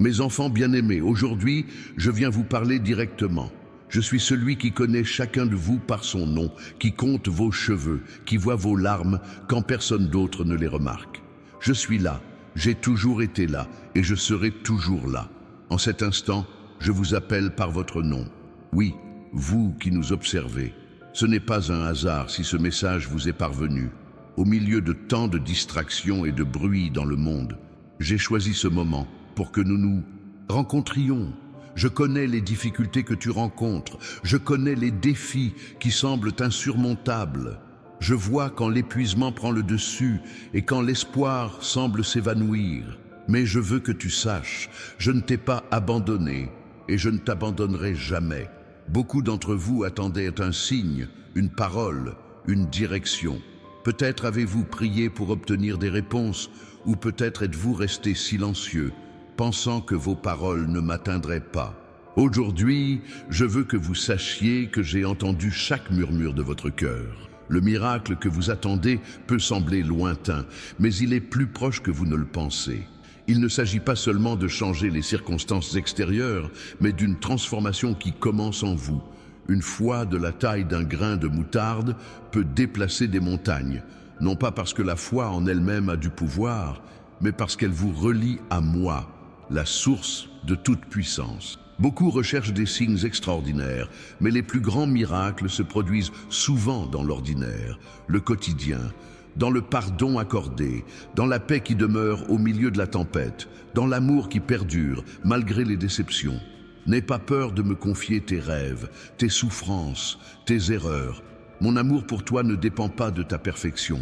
Mes enfants bien-aimés, aujourd'hui, je viens vous parler directement. Je suis celui qui connaît chacun de vous par son nom, qui compte vos cheveux, qui voit vos larmes quand personne d'autre ne les remarque. Je suis là, j'ai toujours été là et je serai toujours là. En cet instant, je vous appelle par votre nom. Oui, vous qui nous observez. Ce n'est pas un hasard si ce message vous est parvenu. Au milieu de tant de distractions et de bruit dans le monde, j'ai choisi ce moment pour que nous nous rencontrions. Je connais les difficultés que tu rencontres, je connais les défis qui semblent insurmontables. Je vois quand l'épuisement prend le dessus et quand l'espoir semble s'évanouir. Mais je veux que tu saches, je ne t'ai pas abandonné et je ne t'abandonnerai jamais. Beaucoup d'entre vous attendaient un signe, une parole, une direction. Peut-être avez-vous prié pour obtenir des réponses, ou peut-être êtes-vous resté silencieux, pensant que vos paroles ne m'atteindraient pas. Aujourd'hui, je veux que vous sachiez que j'ai entendu chaque murmure de votre cœur. Le miracle que vous attendez peut sembler lointain, mais il est plus proche que vous ne le pensez. Il ne s'agit pas seulement de changer les circonstances extérieures, mais d'une transformation qui commence en vous. Une foi de la taille d'un grain de moutarde peut déplacer des montagnes, non pas parce que la foi en elle-même a du pouvoir, mais parce qu'elle vous relie à moi, la source de toute puissance. Beaucoup recherchent des signes extraordinaires, mais les plus grands miracles se produisent souvent dans l'ordinaire, le quotidien, dans le pardon accordé, dans la paix qui demeure au milieu de la tempête, dans l'amour qui perdure malgré les déceptions. N'aie pas peur de me confier tes rêves, tes souffrances, tes erreurs. Mon amour pour toi ne dépend pas de ta perfection.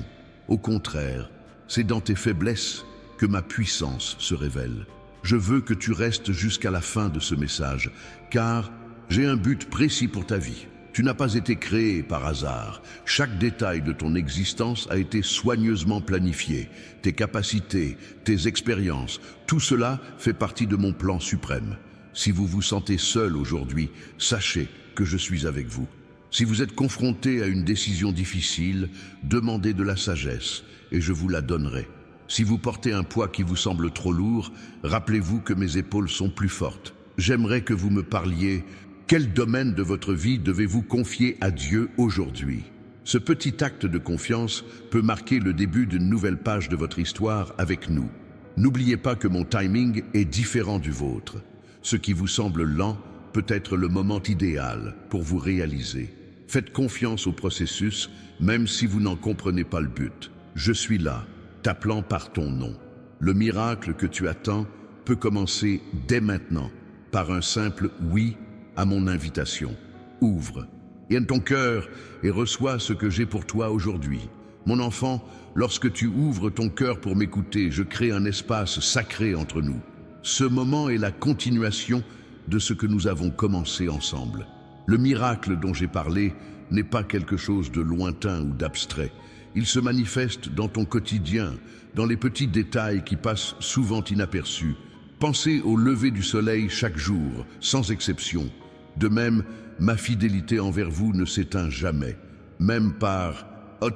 Au contraire, c'est dans tes faiblesses que ma puissance se révèle. Je veux que tu restes jusqu'à la fin de ce message, car j'ai un but précis pour ta vie. Tu n'as pas été créé par hasard. Chaque détail de ton existence a été soigneusement planifié. Tes capacités, tes expériences, tout cela fait partie de mon plan suprême. Si vous vous sentez seul aujourd'hui, sachez que je suis avec vous. Si vous êtes confronté à une décision difficile, demandez de la sagesse et je vous la donnerai. Si vous portez un poids qui vous semble trop lourd, rappelez-vous que mes épaules sont plus fortes. J'aimerais que vous me parliez. Quel domaine de votre vie devez-vous confier à Dieu aujourd'hui? Ce petit acte de confiance peut marquer le début d'une nouvelle page de votre histoire avec nous. N'oubliez pas que mon timing est différent du vôtre. Ce qui vous semble lent peut être le moment idéal pour vous réaliser. Faites confiance au processus, même si vous n'en comprenez pas le but. Je suis là, t'appelant par ton nom. Le miracle que tu attends peut commencer dès maintenant, par un simple « oui » à mon invitation. Ouvre, aime ton cœur et reçois ce que j'ai pour toi aujourd'hui. Mon enfant, lorsque tu ouvres ton cœur pour m'écouter, je crée un espace sacré entre nous. Ce moment est la continuation de ce que nous avons commencé ensemble. Le miracle dont j'ai parlé n'est pas quelque chose de lointain ou d'abstrait. Il se manifeste dans ton quotidien, dans les petits détails qui passent souvent inaperçus. Pensez au lever du soleil chaque jour, sans exception. De même, ma fidélité envers vous ne s'éteint jamais, même par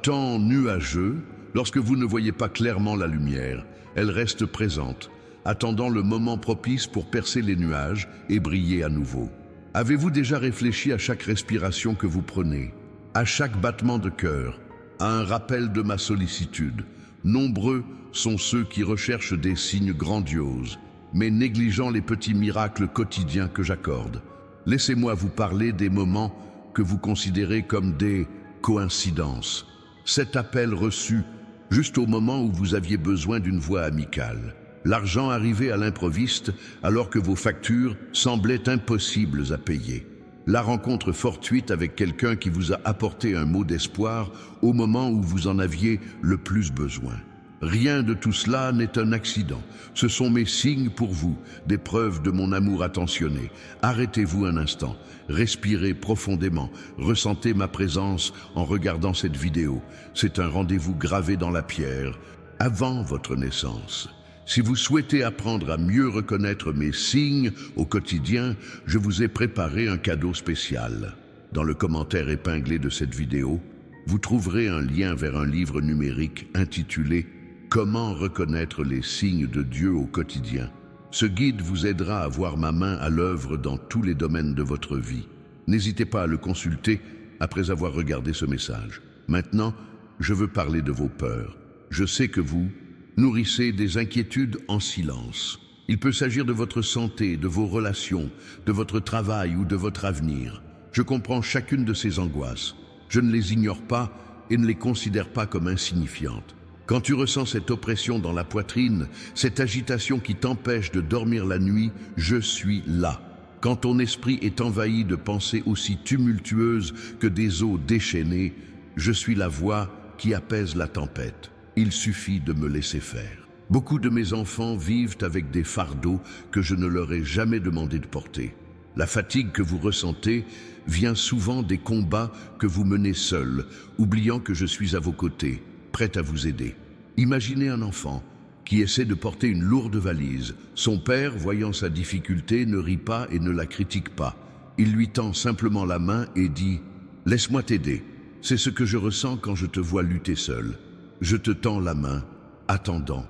temps nuageux, lorsque vous ne voyez pas clairement la lumière, elle reste présente, attendant le moment propice pour percer les nuages et briller à nouveau. Avez-vous déjà réfléchi à chaque respiration que vous prenez, à chaque battement de cœur, à un rappel de ma sollicitude? Nombreux sont ceux qui recherchent des signes grandioses, mais négligeant les petits miracles quotidiens que j'accorde. Laissez-moi vous parler des moments que vous considérez comme des coïncidences. Cet appel reçu juste au moment où vous aviez besoin d'une voix amicale. L'argent arrivait à l'improviste alors que vos factures semblaient impossibles à payer. La rencontre fortuite avec quelqu'un qui vous a apporté un mot d'espoir au moment où vous en aviez le plus besoin. Rien de tout cela n'est un accident. Ce sont mes signes pour vous, des preuves de mon amour attentionné. Arrêtez-vous un instant, respirez profondément, ressentez ma présence en regardant cette vidéo. C'est un rendez-vous gravé dans la pierre, avant votre naissance. Si vous souhaitez apprendre à mieux reconnaître mes signes au quotidien, je vous ai préparé un cadeau spécial. Dans le commentaire épinglé de cette vidéo, vous trouverez un lien vers un livre numérique intitulé « Comment reconnaître les signes de Dieu au quotidien ». Ce guide vous aidera à voir ma main à l'œuvre dans tous les domaines de votre vie. N'hésitez pas à le consulter après avoir regardé ce message. Maintenant, je veux parler de vos peurs. Je sais que vous nourrissez des inquiétudes en silence. Il peut s'agir de votre santé, de vos relations, de votre travail ou de votre avenir. Je comprends chacune de ces angoisses. Je ne les ignore pas et ne les considère pas comme insignifiantes. Quand tu ressens cette oppression dans la poitrine, cette agitation qui t'empêche de dormir la nuit, je suis là. Quand ton esprit est envahi de pensées aussi tumultueuses que des eaux déchaînées, je suis la voix qui apaise la tempête. Il suffit de me laisser faire. Beaucoup de mes enfants vivent avec des fardeaux que je ne leur ai jamais demandé de porter. La fatigue que vous ressentez vient souvent des combats que vous menez seuls, oubliant que je suis à vos côtés, prêt à vous aider. Imaginez un enfant qui essaie de porter une lourde valise. Son père, voyant sa difficulté, ne rit pas et ne la critique pas. Il lui tend simplement la main et dit « Laisse-moi t'aider. C'est ce que je ressens quand je te vois lutter seul. Je te tends la main, attendant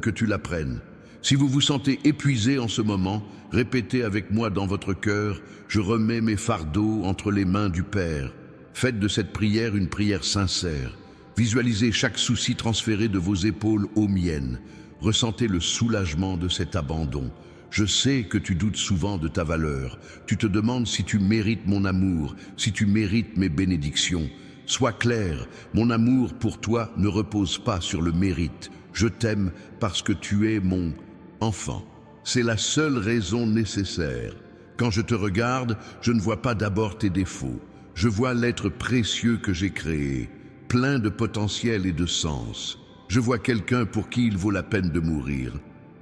que tu la prennes. Si vous vous sentez épuisé en ce moment, répétez avec moi dans votre cœur « Je remets mes fardeaux entre les mains du Père ». Faites de cette prière une prière sincère. Visualisez chaque souci transféré de vos épaules aux miennes. Ressentez le soulagement de cet abandon. Je sais que tu doutes souvent de ta valeur. Tu te demandes si tu mérites mon amour, si tu mérites mes bénédictions. Sois clair, mon amour pour toi ne repose pas sur le mérite. Je t'aime parce que tu es mon enfant. C'est la seule raison nécessaire. Quand je te regarde, je ne vois pas d'abord tes défauts. Je vois l'être précieux que j'ai créé, plein de potentiel et de sens. Je vois quelqu'un pour qui il vaut la peine de mourir.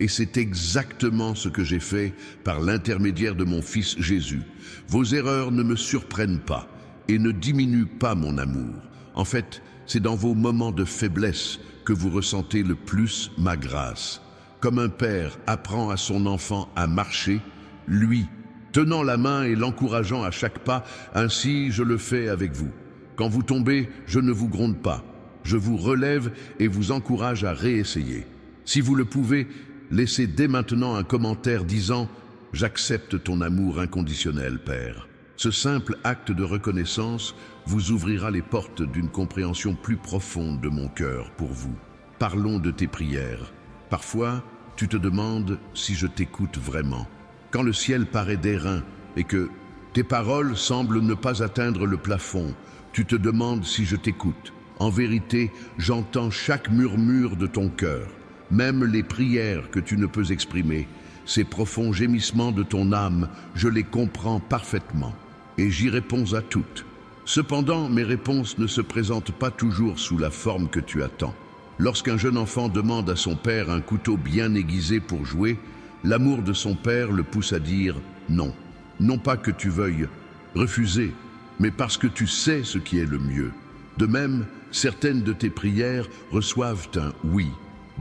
Et c'est exactement ce que j'ai fait par l'intermédiaire de mon Fils Jésus. Vos erreurs ne me surprennent pas et ne diminuent pas mon amour. En fait, c'est dans vos moments de faiblesse que vous ressentez le plus ma grâce. Comme un père apprend à son enfant à marcher, lui, tenant la main et l'encourageant à chaque pas, ainsi je le fais avec vous. Quand vous tombez, je ne vous gronde pas. Je vous relève et vous encourage à réessayer. Si vous le pouvez, laissez dès maintenant un commentaire disant « J'accepte ton amour inconditionnel, Père ». Ce simple acte de reconnaissance vous ouvrira les portes d'une compréhension plus profonde de mon cœur pour vous. Parlons de tes prières. Parfois, tu te demandes si je t'écoute vraiment. Quand le ciel paraît d'airain et que tes paroles semblent ne pas atteindre le plafond, tu te demandes si je t'écoute. En vérité, j'entends chaque murmure de ton cœur, même les prières que tu ne peux exprimer. Ces profonds gémissements de ton âme, je les comprends parfaitement et j'y réponds à toutes. Cependant, mes réponses ne se présentent pas toujours sous la forme que tu attends. Lorsqu'un jeune enfant demande à son père un couteau bien aiguisé pour jouer, l'amour de son père le pousse à dire non. Non pas que tu veuilles refuser, mais parce que tu sais ce qui est le mieux. De même, certaines de tes prières reçoivent un oui,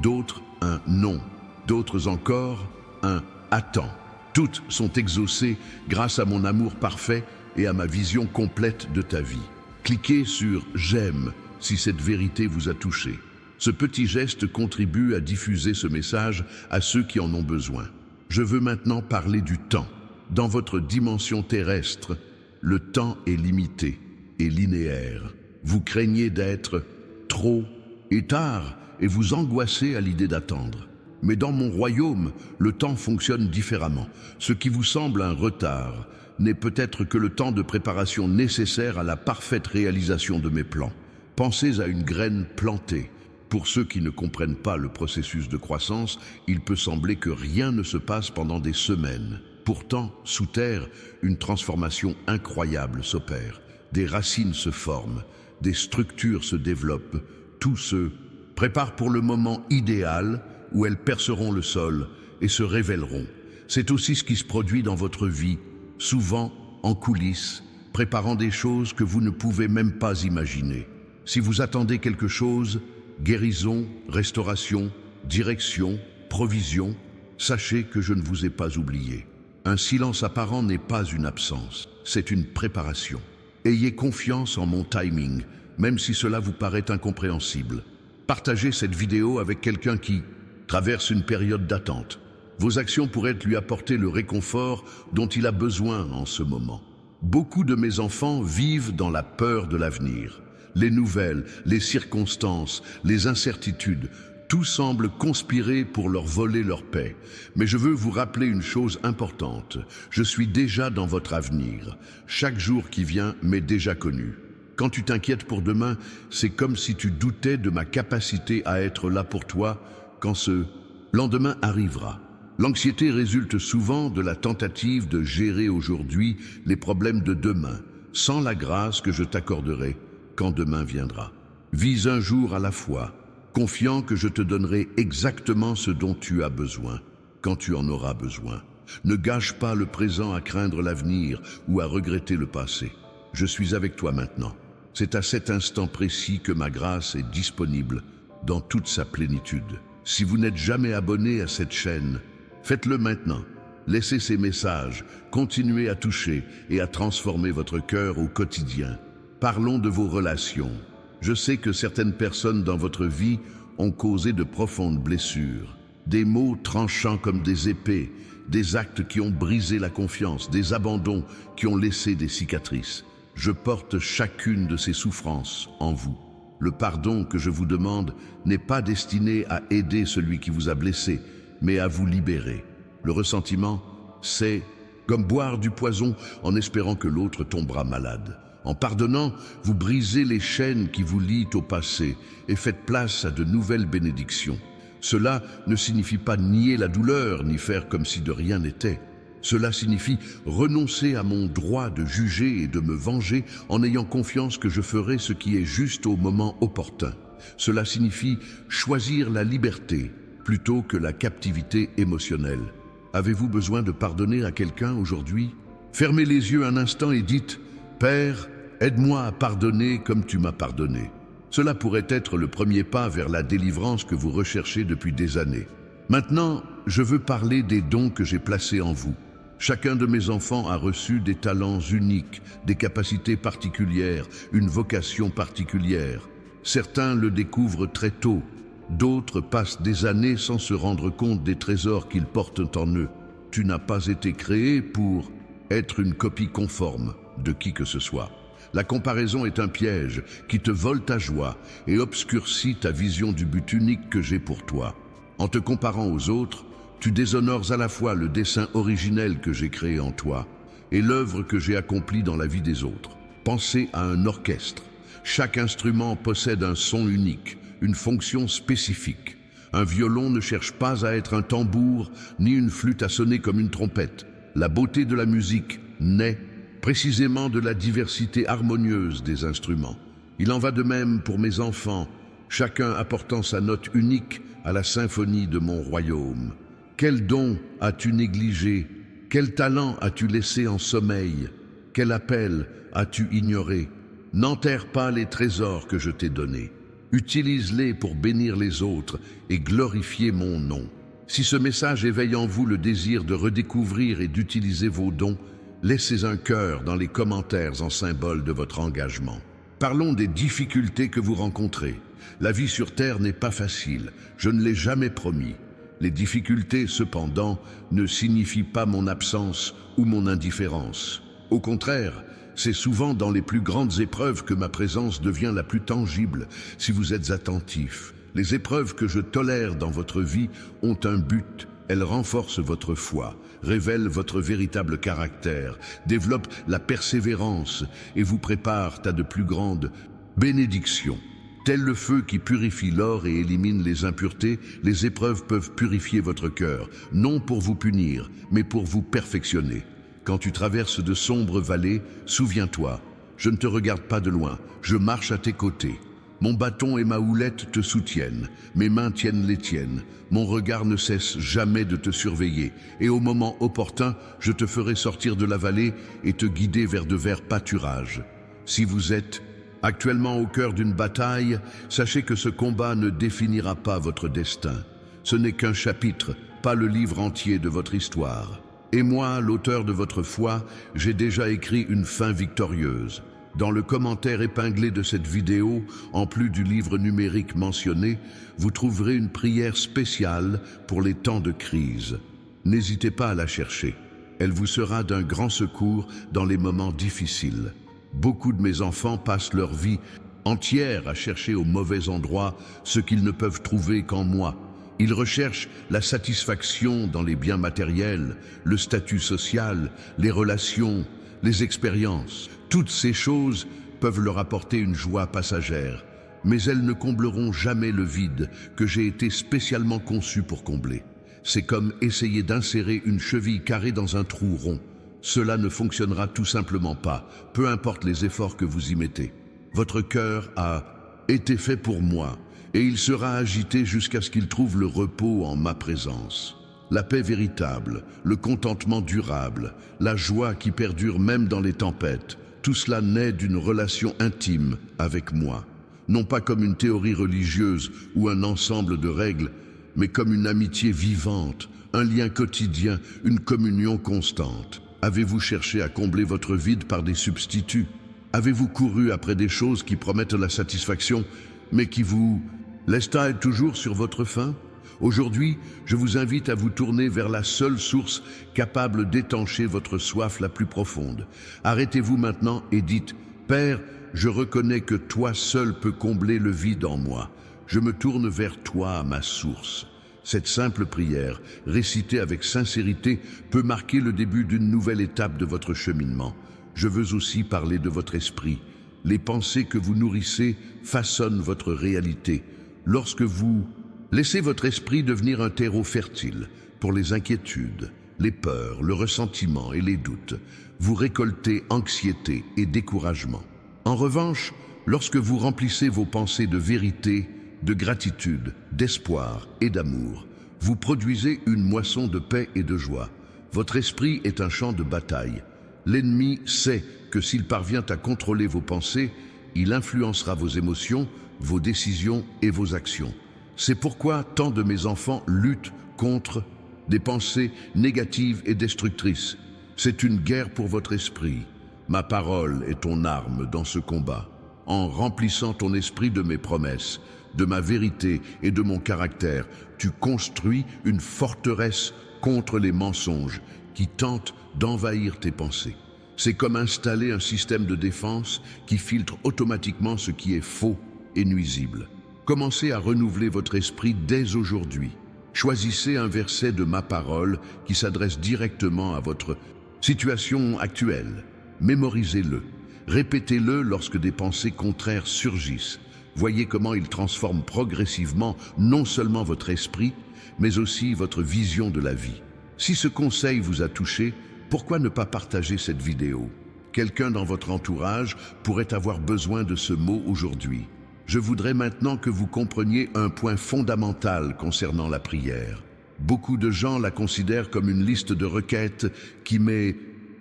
d'autres un non, d'autres encore un attends. Toutes sont exaucées grâce à mon amour parfait et à ma vision complète de ta vie. Cliquez sur « J'aime » si cette vérité vous a touché. Ce petit geste contribue à diffuser ce message à ceux qui en ont besoin. Je veux maintenant parler du temps. Dans votre dimension terrestre, le temps est limité et linéaire. Vous craignez d'être trop et tard et vous angoissez à l'idée d'attendre. Mais dans mon royaume, le temps fonctionne différemment. Ce qui vous semble un retard n'est peut-être que le temps de préparation nécessaire à la parfaite réalisation de mes plans. Pensez à une graine plantée. Pour ceux qui ne comprennent pas le processus de croissance, il peut sembler que rien ne se passe pendant des semaines. Pourtant, sous terre, une transformation incroyable s'opère. Des racines se forment, des structures se développent. Tout se prépare pour le moment idéal où elles perceront le sol et se révéleront. C'est aussi ce qui se produit dans votre vie, souvent en coulisses, préparant des choses que vous ne pouvez même pas imaginer. Si vous attendez quelque chose, guérison, restauration, direction, provision, sachez que je ne vous ai pas oublié. Un silence apparent n'est pas une absence, c'est une préparation. Ayez confiance en mon timing, même si cela vous paraît incompréhensible. Partagez cette vidéo avec quelqu'un qui traverse une période d'attente. Vos actions pourraient lui apporter le réconfort dont il a besoin en ce moment. Beaucoup de mes enfants vivent dans la peur de l'avenir. Les nouvelles, les circonstances, les incertitudes, tout semble conspirer pour leur voler leur paix. Mais je veux vous rappeler une chose importante. Je suis déjà dans votre avenir. Chaque jour qui vient m'est déjà connu. Quand tu t'inquiètes pour demain, c'est comme si tu doutais de ma capacité à être là pour toi quand ce lendemain arrivera. L'anxiété résulte souvent de la tentative de gérer aujourd'hui les problèmes de demain, sans la grâce que je t'accorderai quand demain viendra. Vis un jour à la fois, confiant que je te donnerai exactement ce dont tu as besoin, quand tu en auras besoin. Ne gâche pas le présent à craindre l'avenir ou à regretter le passé. Je suis avec toi maintenant. C'est à cet instant précis que ma grâce est disponible dans toute sa plénitude. Si vous n'êtes jamais abonné à cette chaîne, faites-le maintenant. Laissez ces messages, continuez à toucher et à transformer votre cœur au quotidien. Parlons de vos relations. Je sais que certaines personnes dans votre vie ont causé de profondes blessures. Des mots tranchants comme des épées, des actes qui ont brisé la confiance, des abandons qui ont laissé des cicatrices. Je porte chacune de ces souffrances en vous. Le pardon que je vous demande n'est pas destiné à aider celui qui vous a blessé, mais à vous libérer. Le ressentiment, c'est comme boire du poison en espérant que l'autre tombera malade. En pardonnant, vous brisez les chaînes qui vous lient au passé et faites place à de nouvelles bénédictions. Cela ne signifie pas nier la douleur ni faire comme si de rien n'était. Cela signifie renoncer à mon droit de juger et de me venger en ayant confiance que je ferai ce qui est juste au moment opportun. Cela signifie choisir la liberté plutôt que la captivité émotionnelle. Avez-vous besoin de pardonner à quelqu'un aujourd'hui? Fermez les yeux un instant et dites « Père, aide-moi à pardonner comme tu m'as pardonné ». Cela pourrait être le premier pas vers la délivrance que vous recherchez depuis des années. Maintenant, je veux parler des dons que j'ai placés en vous. Chacun de mes enfants a reçu des talents uniques, des capacités particulières, une vocation particulière. Certains le découvrent très tôt, d'autres passent des années sans se rendre compte des trésors qu'ils portent en eux. Tu n'as pas été créé pour être une copie conforme de qui que ce soit. La comparaison est un piège qui te vole ta joie et obscurcit ta vision du but unique que j'ai pour toi. En te comparant aux autres, tu déshonores à la fois le dessein originel que j'ai créé en toi et l'œuvre que j'ai accomplie dans la vie des autres. Pensez à un orchestre. Chaque instrument possède un son unique, une fonction spécifique. Un violon ne cherche pas à être un tambour, ni une flûte à sonner comme une trompette. La beauté de la musique naît précisément de la diversité harmonieuse des instruments. Il en va de même pour mes enfants, chacun apportant sa note unique à la symphonie de mon royaume. Quel don as-tu négligé? Quel talent as-tu laissé en sommeil? Quel appel as-tu ignoré? N'enterre pas les trésors que je t'ai donnés. Utilise-les pour bénir les autres et glorifier mon nom. Si ce message éveille en vous le désir de redécouvrir et d'utiliser vos dons, laissez un cœur dans les commentaires en symbole de votre engagement. Parlons des difficultés que vous rencontrez. La vie sur Terre n'est pas facile, je ne l'ai jamais promis. Les difficultés, cependant, ne signifient pas mon absence ou mon indifférence. Au contraire, c'est souvent dans les plus grandes épreuves que ma présence devient la plus tangible, si vous êtes attentif. Les épreuves que je tolère dans votre vie ont un but. Elles renforcent votre foi, révèlent votre véritable caractère, développent la persévérance et vous préparent à de plus grandes bénédictions. Tel le feu qui purifie l'or et élimine les impuretés, les épreuves peuvent purifier votre cœur, non pour vous punir, mais pour vous perfectionner. Quand tu traverses de sombres vallées, souviens-toi, je ne te regarde pas de loin, je marche à tes côtés. Mon bâton et ma houlette te soutiennent, mes mains tiennent les tiennes, mon regard ne cesse jamais de te surveiller, et au moment opportun, je te ferai sortir de la vallée et te guider vers de verts pâturages. Si vous êtes actuellement au cœur d'une bataille, sachez que ce combat ne définira pas votre destin. Ce n'est qu'un chapitre, pas le livre entier de votre histoire. Et moi, l'auteur de votre foi, j'ai déjà écrit une fin victorieuse. Dans le commentaire épinglé de cette vidéo, en plus du livre numérique mentionné, vous trouverez une prière spéciale pour les temps de crise. N'hésitez pas à la chercher. Elle vous sera d'un grand secours dans les moments difficiles. Beaucoup de mes enfants passent leur vie entière à chercher au mauvais endroit ce qu'ils ne peuvent trouver qu'en moi. Ils recherchent la satisfaction dans les biens matériels, le statut social, les relations, les expériences. Toutes ces choses peuvent leur apporter une joie passagère, mais elles ne combleront jamais le vide que j'ai été spécialement conçu pour combler. C'est comme essayer d'insérer une cheville carrée dans un trou rond. Cela ne fonctionnera tout simplement pas, peu importe les efforts que vous y mettez. Votre cœur a été fait pour moi, et il sera agité jusqu'à ce qu'il trouve le repos en ma présence. La paix véritable, le contentement durable, la joie qui perdure même dans les tempêtes, tout cela naît d'une relation intime avec moi. Non pas comme une théorie religieuse ou un ensemble de règles, mais comme une amitié vivante, un lien quotidien, une communion constante. Avez-vous cherché à combler votre vide par des substituts? Avez-vous couru après des choses qui promettent la satisfaction, mais qui vous laissent-elles toujours sur votre faim? Aujourd'hui, je vous invite à vous tourner vers la seule source capable d'étancher votre soif la plus profonde. Arrêtez-vous maintenant et dites « Père, je reconnais que toi seul peux combler le vide en moi. Je me tourne vers toi, ma source. » Cette simple prière, récitée avec sincérité, peut marquer le début d'une nouvelle étape de votre cheminement. Je veux aussi parler de votre esprit. Les pensées que vous nourrissez façonnent votre réalité. Lorsque vous laissez votre esprit devenir un terreau fertile pour les inquiétudes, les peurs, le ressentiment et les doutes, vous récoltez anxiété et découragement. En revanche, lorsque vous remplissez vos pensées de vérité, de gratitude, d'espoir et d'amour, vous produisez une moisson de paix et de joie. Votre esprit est un champ de bataille. L'ennemi sait que s'il parvient à contrôler vos pensées, il influencera vos émotions, vos décisions et vos actions. C'est pourquoi tant de mes enfants luttent contre des pensées négatives et destructrices. C'est une guerre pour votre esprit. Ma parole est ton arme dans ce combat. En remplissant ton esprit de mes promesses, de ma vérité et de mon caractère, tu construis une forteresse contre les mensonges qui tentent d'envahir tes pensées. C'est comme installer un système de défense qui filtre automatiquement ce qui est faux et nuisible. Commencez à renouveler votre esprit dès aujourd'hui. Choisissez un verset de ma parole qui s'adresse directement à votre situation actuelle. Mémorisez-le. Répétez-le lorsque des pensées contraires surgissent. Voyez comment il transforme progressivement non seulement votre esprit, mais aussi votre vision de la vie. Si ce conseil vous a touché, pourquoi ne pas partager cette vidéo? Quelqu'un dans votre entourage pourrait avoir besoin de ce mot aujourd'hui. Je voudrais maintenant que vous compreniez un point fondamental concernant la prière. Beaucoup de gens la considèrent comme une liste de requêtes qui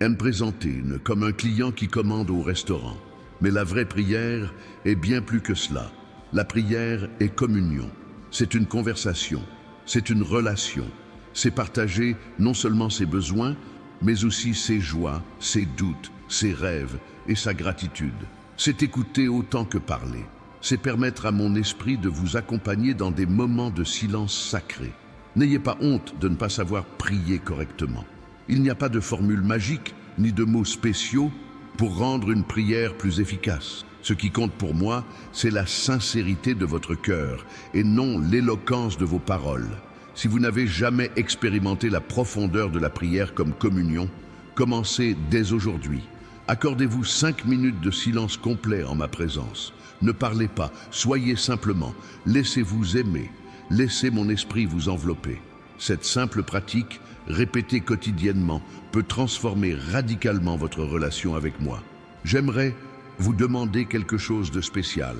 aime présenter comme un client qui commande au restaurant. Mais la vraie prière est bien plus que cela. La prière est communion. C'est une conversation, c'est une relation. C'est partager non seulement ses besoins, mais aussi ses joies, ses doutes, ses rêves et sa gratitude. C'est écouter autant que parler. C'est permettre à mon esprit de vous accompagner dans des moments de silence sacré. N'ayez pas honte de ne pas savoir prier correctement. Il n'y a pas de formule magique ni de mots spéciaux pour rendre une prière plus efficace. Ce qui compte pour moi, c'est la sincérité de votre cœur et non l'éloquence de vos paroles. Si vous n'avez jamais expérimenté la profondeur de la prière comme communion, commencez dès aujourd'hui. Accordez-vous 5 minutes de silence complet en ma présence. Ne parlez pas, soyez simplement. Laissez-vous aimer. Laissez mon esprit vous envelopper. Cette simple pratique, répétée quotidiennement, peut transformer radicalement votre relation avec moi. J'aimerais vous demander quelque chose de spécial.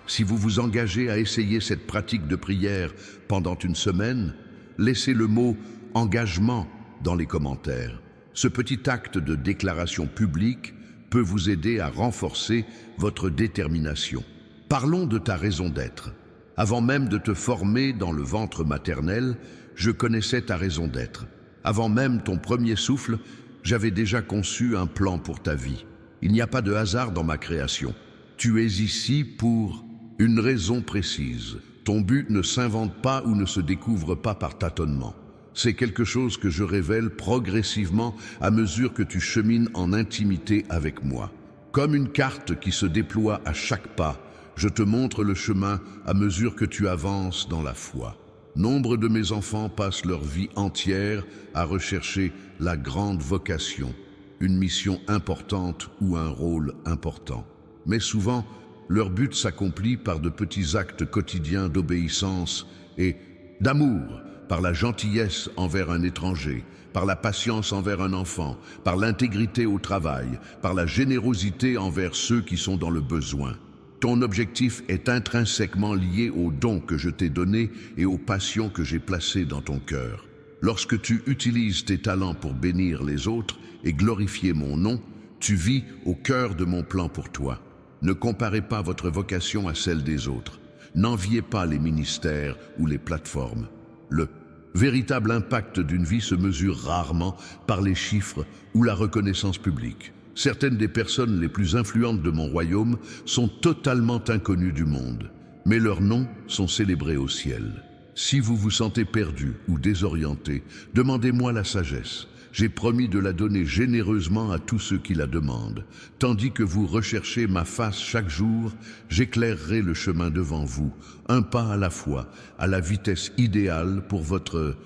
Si vous vous engagez à essayer cette pratique de prière pendant une semaine, laissez le mot « engagement » dans les commentaires. Ce petit acte de déclaration publique peut vous aider à renforcer votre détermination. Parlons de ta raison d'être. Avant même de te former dans le ventre maternel, je connaissais ta raison d'être. Avant même ton premier souffle, j'avais déjà conçu un plan pour ta vie. Il n'y a pas de hasard dans ma création. Tu es ici pour une raison précise. Ton but ne s'invente pas ou ne se découvre pas par tâtonnement. C'est quelque chose que je révèle progressivement à mesure que tu chemines en intimité avec moi. Comme une carte qui se déploie à chaque pas, je te montre le chemin à mesure que tu avances dans la foi. Nombre de mes enfants passent leur vie entière à rechercher la grande vocation, une mission importante ou un rôle important. Mais souvent, leur but s'accomplit par de petits actes quotidiens d'obéissance et d'amour, par la gentillesse envers un étranger, par la patience envers un enfant, par l'intégrité au travail, par la générosité envers ceux qui sont dans le besoin. Ton objectif est intrinsèquement lié aux dons que je t'ai donnés et aux passions que j'ai placées dans ton cœur. Lorsque tu utilises tes talents pour bénir les autres et glorifier mon nom, tu vis au cœur de mon plan pour toi. Ne comparez pas votre vocation à celle des autres. N'enviez pas les ministères ou les plateformes. Le véritable impact d'une vie se mesure rarement par les chiffres ou la reconnaissance publique. Certaines des personnes les plus influentes de mon royaume sont totalement inconnues du monde, mais leurs noms sont célébrés au ciel. Si vous vous sentez perdu ou désorienté, demandez-moi la sagesse. J'ai promis de la donner généreusement à tous ceux qui la demandent. Tandis que vous recherchez ma face chaque jour, j'éclairerai le chemin devant vous, un pas à la fois, à la vitesse idéale pour votre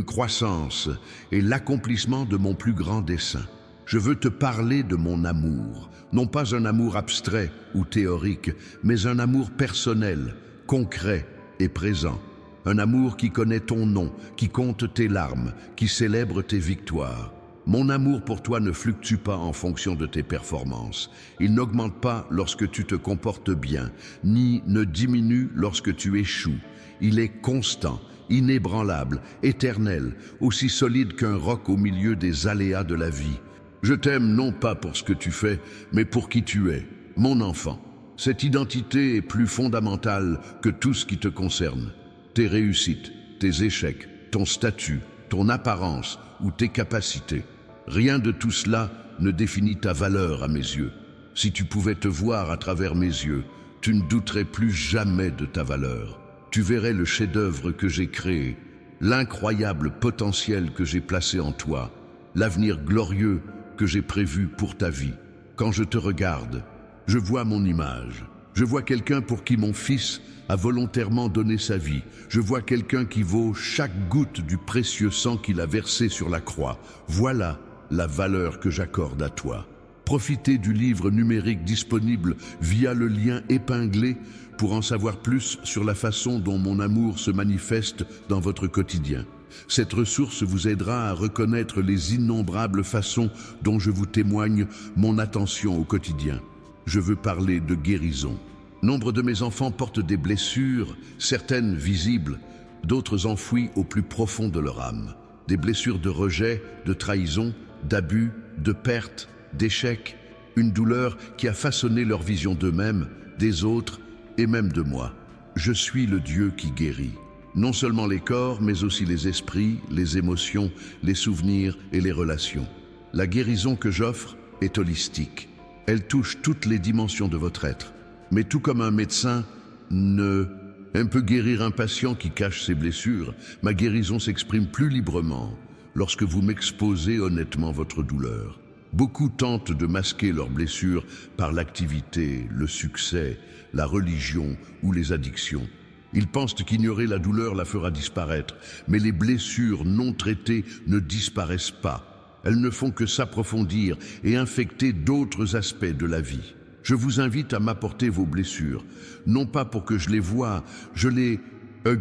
croissance et l'accomplissement de mon plus grand dessein. Je veux te parler de mon amour, non pas un amour abstrait ou théorique, mais un amour personnel, concret et présent. Un amour qui connaît ton nom, qui compte tes larmes, qui célèbre tes victoires. Mon amour pour toi ne fluctue pas en fonction de tes performances. Il n'augmente pas lorsque tu te comportes bien, ni ne diminue lorsque tu échoues. Il est constant, inébranlable, éternel, aussi solide qu'un roc au milieu des aléas de la vie. Je t'aime non pas pour ce que tu fais, mais pour qui tu es, mon enfant. Cette identité est plus fondamentale que tout ce qui te concerne. Tes réussites, tes échecs, ton statut, ton apparence ou tes capacités. Rien de tout cela ne définit ta valeur à mes yeux. Si tu pouvais te voir à travers mes yeux, tu ne douterais plus jamais de ta valeur. Tu verrais le chef-d'œuvre que j'ai créé, l'incroyable potentiel que j'ai placé en toi, l'avenir glorieux que j'ai prévu pour ta vie. Quand je te regarde, je vois mon image. Je vois quelqu'un pour qui mon fils a volontairement donné sa vie. Je vois quelqu'un qui vaut chaque goutte du précieux sang qu'il a versé sur la croix. Voilà la valeur que j'accorde à toi. Profitez du livre numérique disponible via le lien épinglé pour en savoir plus sur la façon dont mon amour se manifeste dans votre quotidien. Cette ressource vous aidera à reconnaître les innombrables façons dont je vous témoigne mon attention au quotidien. Je veux parler de guérison. Nombre de mes enfants portent des blessures, certaines visibles, d'autres enfouies au plus profond de leur âme. Des blessures de rejet, de trahison, d'abus, de perte, d'échec. Une douleur qui a façonné leur vision d'eux-mêmes, des autres et même de moi. Je suis le Dieu qui guérit. Non seulement les corps, mais aussi les esprits, les émotions, les souvenirs et les relations. La guérison que j'offre est holistique. Elle touche toutes les dimensions de votre être. Mais tout comme un médecin peut guérir un patient qui cache ses blessures, ma guérison s'exprime plus librement lorsque vous m'exposez honnêtement votre douleur. Beaucoup tentent de masquer leurs blessures par l'activité, le succès, la religion ou les addictions. Ils pensent qu'ignorer la douleur la fera disparaître, mais les blessures non traitées ne disparaissent pas. Elles ne font que s'approfondir et infecter d'autres aspects de la vie. Je vous invite à m'apporter vos blessures, non pas pour que je les voie, je les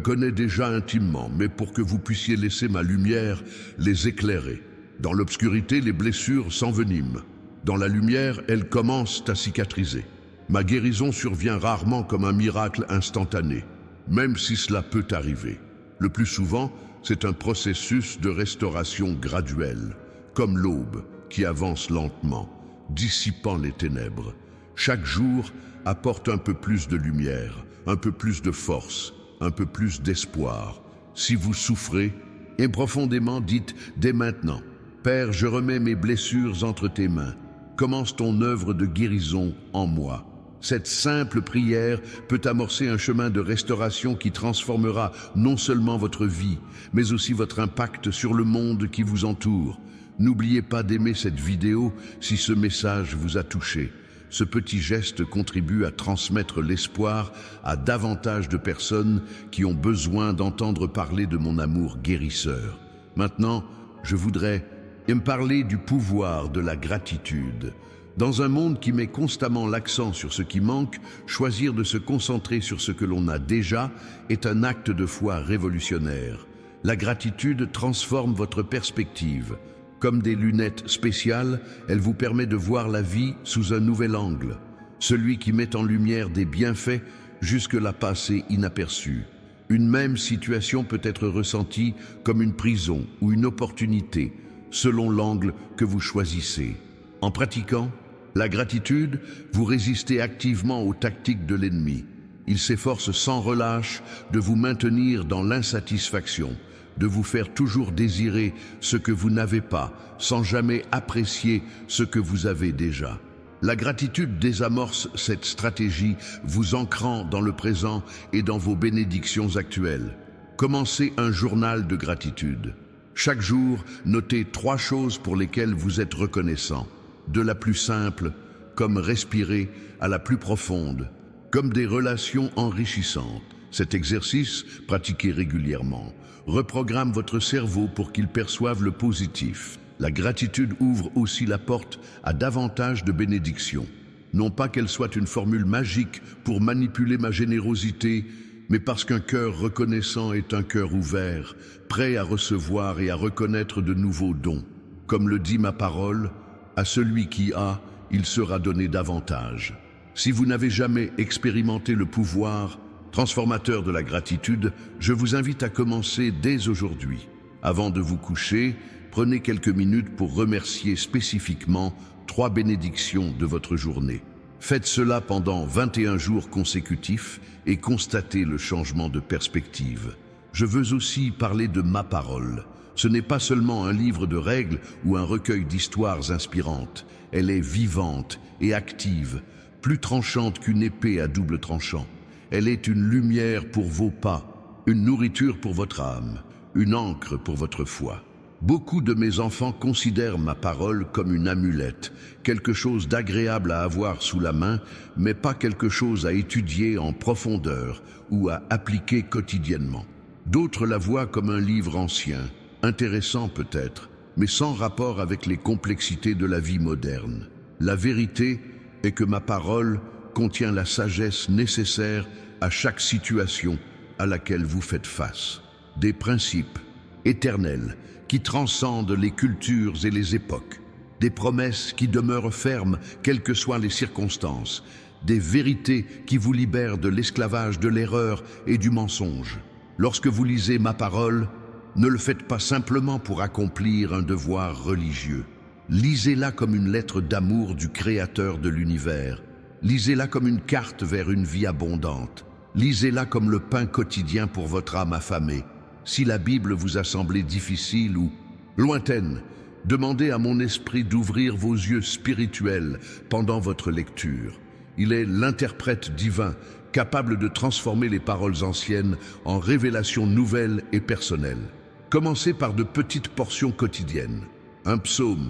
connais déjà intimement, mais pour que vous puissiez laisser ma lumière les éclairer. Dans l'obscurité, les blessures s'enveniment. Dans la lumière, elles commencent à cicatriser. Ma guérison survient rarement comme un miracle instantané, même si cela peut arriver. Le plus souvent, c'est un processus de restauration graduelle, comme l'aube qui avance lentement, dissipant les ténèbres. Chaque jour apporte un peu plus de lumière, un peu plus de force, un peu plus d'espoir. Si vous souffrez, et profondément dites dès maintenant, Père, je remets mes blessures entre tes mains. Commence ton œuvre de guérison en moi. Cette simple prière peut amorcer un chemin de restauration qui transformera non seulement votre vie, mais aussi votre impact sur le monde qui vous entoure. N'oubliez pas d'aimer cette vidéo si ce message vous a touché. Ce petit geste contribue à transmettre l'espoir à davantage de personnes qui ont besoin d'entendre parler de mon amour guérisseur. Maintenant, je voudrais me parler du pouvoir de la gratitude. Dans un monde qui met constamment l'accent sur ce qui manque, choisir de se concentrer sur ce que l'on a déjà est un acte de foi révolutionnaire. La gratitude transforme votre perspective. Comme des lunettes spéciales, elle vous permet de voir la vie sous un nouvel angle, celui qui met en lumière des bienfaits jusque-là passés inaperçus. Une même situation peut être ressentie comme une prison ou une opportunité, selon l'angle que vous choisissez. En pratiquant la gratitude, vous résistez activement aux tactiques de l'ennemi. Il s'efforce sans relâche de vous maintenir dans l'insatisfaction, de vous faire toujours désirer ce que vous n'avez pas, sans jamais apprécier ce que vous avez déjà. La gratitude désamorce cette stratégie, vous ancrant dans le présent et dans vos bénédictions actuelles. Commencez un journal de gratitude. Chaque jour, notez 3 choses pour lesquelles vous êtes reconnaissant. De la plus simple, comme respirer, à la plus profonde, comme des relations enrichissantes. Cet exercice, pratiqué régulièrement, reprogramme votre cerveau pour qu'il perçoive le positif. La gratitude ouvre aussi la porte à davantage de bénédictions. Non pas qu'elle soit une formule magique pour manipuler ma générosité, mais parce qu'un cœur reconnaissant est un cœur ouvert, prêt à recevoir et à reconnaître de nouveaux dons. Comme le dit ma parole, à celui qui a, il sera donné davantage. Si vous n'avez jamais expérimenté le pouvoir transformateur de la gratitude, je vous invite à commencer dès aujourd'hui. Avant de vous coucher, prenez quelques minutes pour remercier spécifiquement 3 bénédictions de votre journée. Faites cela pendant 21 jours consécutifs et constatez le changement de perspective. Je veux aussi parler de ma parole. Ce n'est pas seulement un livre de règles ou un recueil d'histoires inspirantes. Elle est vivante et active, plus tranchante qu'une épée à double tranchant. Elle est une lumière pour vos pas, une nourriture pour votre âme, une ancre pour votre foi. Beaucoup de mes enfants considèrent ma parole comme une amulette, quelque chose d'agréable à avoir sous la main, mais pas quelque chose à étudier en profondeur ou à appliquer quotidiennement. D'autres la voient comme un livre ancien, intéressant peut-être, mais sans rapport avec les complexités de la vie moderne. La vérité est que ma parole contient la sagesse nécessaire à chaque situation à laquelle vous faites face. Des principes éternels qui transcendent les cultures et les époques. Des promesses qui demeurent fermes quelles que soient les circonstances. Des vérités qui vous libèrent de l'esclavage de l'erreur et du mensonge. Lorsque vous lisez ma parole, ne le faites pas simplement pour accomplir un devoir religieux. Lisez-la comme une lettre d'amour du Créateur de l'univers. Lisez-la comme une carte vers une vie abondante. Lisez-la comme le pain quotidien pour votre âme affamée. Si la Bible vous a semblé difficile ou lointaine, demandez à mon esprit d'ouvrir vos yeux spirituels pendant votre lecture. Il est l'interprète divin, capable de transformer les paroles anciennes en révélations nouvelles et personnelles. Commencez par de petites portions quotidiennes. Un psaume,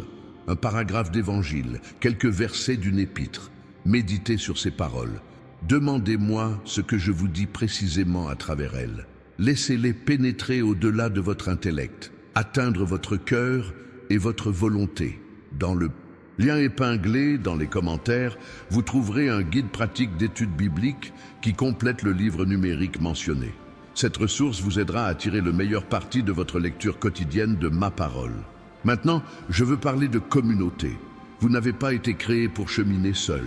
un paragraphe d'évangile, quelques versets d'une épître. Méditez sur ces paroles. Demandez-moi ce que je vous dis précisément à travers elles. Laissez-les pénétrer au-delà de votre intellect, atteindre votre cœur et votre volonté. Dans le lien épinglé dans les commentaires, vous trouverez un guide pratique d'études bibliques qui complète le livre numérique mentionné. Cette ressource vous aidera à tirer le meilleur parti de votre lecture quotidienne de ma parole. Maintenant, je veux parler de communauté. Vous n'avez pas été créé pour cheminer seul.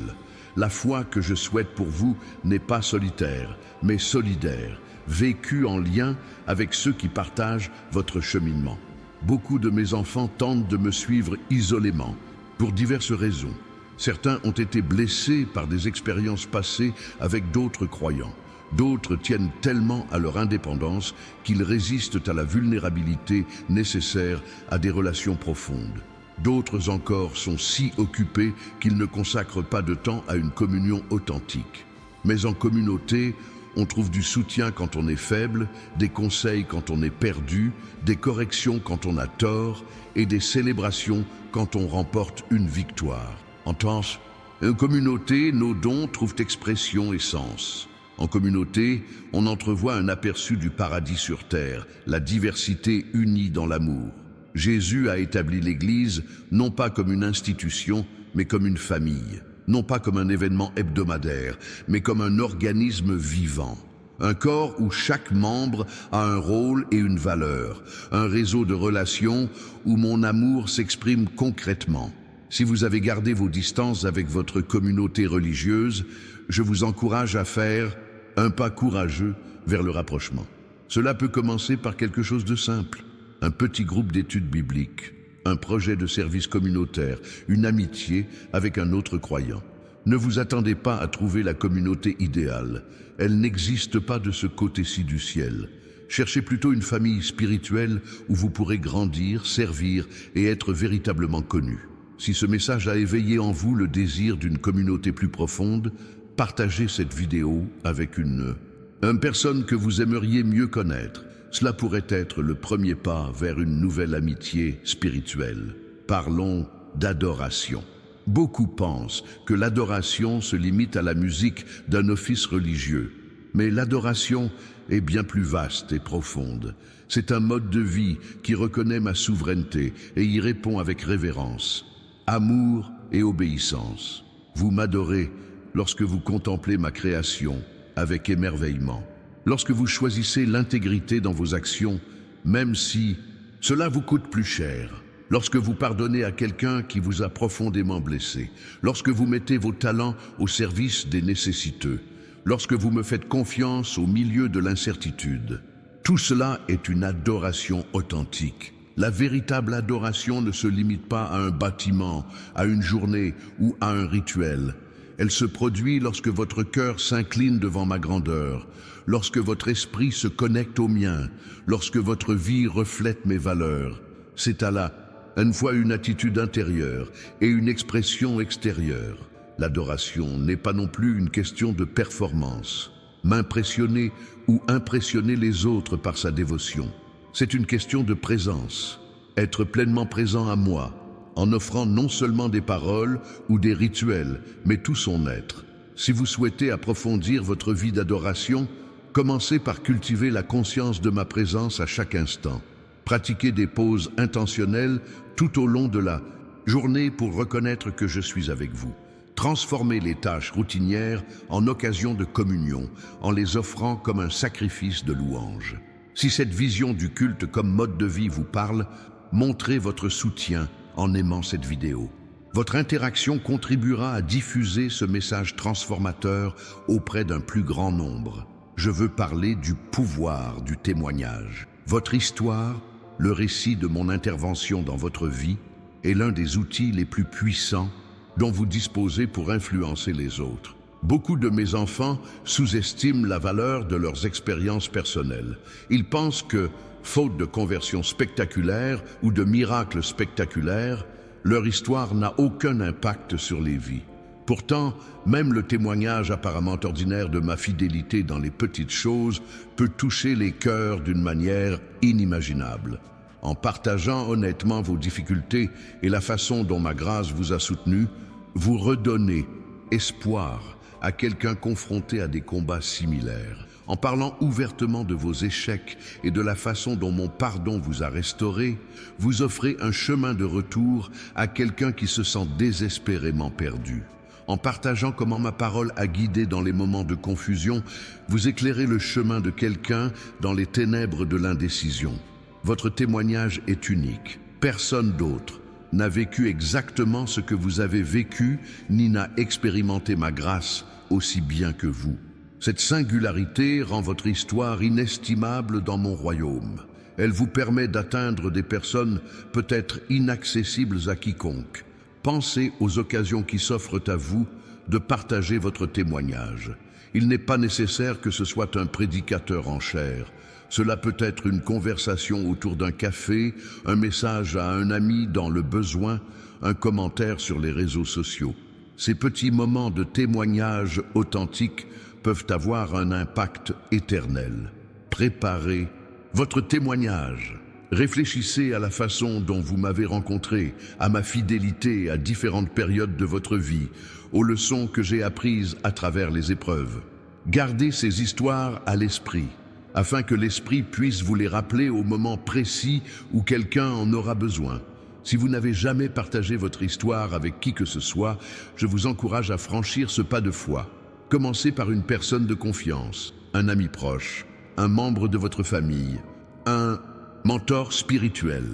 La foi que je souhaite pour vous n'est pas solitaire, mais solidaire, vécue en lien avec ceux qui partagent votre cheminement. Beaucoup de mes enfants tentent de me suivre isolément, pour diverses raisons. Certains ont été blessés par des expériences passées avec d'autres croyants. D'autres tiennent tellement à leur indépendance qu'ils résistent à la vulnérabilité nécessaire à des relations profondes. D'autres encore sont si occupés qu'ils ne consacrent pas de temps à une communion authentique. Mais en communauté, on trouve du soutien quand on est faible, des conseils quand on est perdu, des corrections quand on a tort et des célébrations quand on remporte une victoire. En communauté, nos dons trouvent expression et sens. En communauté, on entrevoit un aperçu du paradis sur terre, la diversité unie dans l'amour. Jésus a établi l'Église non pas comme une institution, mais comme une famille. Non pas comme un événement hebdomadaire, mais comme un organisme vivant. Un corps où chaque membre a un rôle et une valeur. Un réseau de relations où mon amour s'exprime concrètement. Si vous avez gardé vos distances avec votre communauté religieuse, je vous encourage à faire un pas courageux vers le rapprochement. Cela peut commencer par quelque chose de simple. Un petit groupe d'études bibliques, un projet de service communautaire, une amitié avec un autre croyant. Ne vous attendez pas à trouver la communauté idéale. Elle n'existe pas de ce côté-ci du ciel. Cherchez plutôt une famille spirituelle où vous pourrez grandir, servir et être véritablement connu. Si ce message a éveillé en vous le désir d'une communauté plus profonde, partagez cette vidéo avec une personne que vous aimeriez mieux connaître. Cela pourrait être le premier pas vers une nouvelle amitié spirituelle. Parlons d'adoration. Beaucoup pensent que l'adoration se limite à la musique d'un office religieux. Mais l'adoration est bien plus vaste et profonde. C'est un mode de vie qui reconnaît ma souveraineté et y répond avec révérence. Amour et obéissance. Vous m'adorez lorsque vous contemplez ma création avec émerveillement. Lorsque vous choisissez l'intégrité dans vos actions, même si cela vous coûte plus cher. Lorsque vous pardonnez à quelqu'un qui vous a profondément blessé. Lorsque vous mettez vos talents au service des nécessiteux. Lorsque vous me faites confiance au milieu de l'incertitude. Tout cela est une adoration authentique. La véritable adoration ne se limite pas à un bâtiment, à une journée ou à un rituel. Elle se produit lorsque votre cœur s'incline devant ma grandeur, lorsque votre esprit se connecte au mien, lorsque votre vie reflète mes valeurs. C'est à la fois une attitude intérieure et une expression extérieure. L'adoration n'est pas non plus une question de performance. M'impressionner ou impressionner les autres par sa dévotion. C'est une question de présence. Être pleinement présent à moi, en offrant non seulement des paroles ou des rituels, mais tout son être. Si vous souhaitez approfondir votre vie d'adoration, commencez par cultiver la conscience de ma présence à chaque instant. Pratiquez des pauses intentionnelles tout au long de la journée pour reconnaître que je suis avec vous. Transformez les tâches routinières en occasion de communion, en les offrant comme un sacrifice de louange. Si cette vision du culte comme mode de vie vous parle, montrez votre soutien en aimant cette vidéo. Votre interaction contribuera à diffuser ce message transformateur auprès d'un plus grand nombre. Je veux parler du pouvoir du témoignage. Votre histoire, le récit de mon intervention dans votre vie, est l'un des outils les plus puissants dont vous disposez pour influencer les autres. Beaucoup de mes enfants sous-estiment la valeur de leurs expériences personnelles. Ils pensent que, faute de conversion spectaculaire ou de miracles spectaculaires, leur histoire n'a aucun impact sur les vies. Pourtant, même le témoignage apparemment ordinaire de ma fidélité dans les petites choses peut toucher les cœurs d'une manière inimaginable. En partageant honnêtement vos difficultés et la façon dont ma grâce vous a soutenu, vous redonnez espoir à quelqu'un confronté à des combats similaires. En parlant ouvertement de vos échecs et de la façon dont mon pardon vous a restauré, vous offrez un chemin de retour à quelqu'un qui se sent désespérément perdu. En partageant comment ma parole a guidé dans les moments de confusion, vous éclairez le chemin de quelqu'un dans les ténèbres de l'indécision. Votre témoignage est unique. Personne d'autre n'a vécu exactement ce que vous avez vécu, ni n'a expérimenté ma grâce aussi bien que vous. Cette singularité rend votre histoire inestimable dans mon royaume. Elle vous permet d'atteindre des personnes peut-être inaccessibles à quiconque. Pensez aux occasions qui s'offrent à vous de partager votre témoignage. Il n'est pas nécessaire que ce soit un prédicateur en chair. Cela peut être une conversation autour d'un café, un message à un ami dans le besoin, un commentaire sur les réseaux sociaux. Ces petits moments de témoignage authentique peuvent avoir un impact éternel. Préparez votre témoignage. Réfléchissez à la façon dont vous m'avez rencontré, à ma fidélité à différentes périodes de votre vie, aux leçons que j'ai apprises à travers les épreuves. Gardez ces histoires à l'esprit, afin que l'esprit puisse vous les rappeler au moment précis où quelqu'un en aura besoin. Si vous n'avez jamais partagé votre histoire avec qui que ce soit, je vous encourage à franchir ce pas de foi. Commencez par une personne de confiance, un ami proche, un membre de votre famille, un mentor spirituel.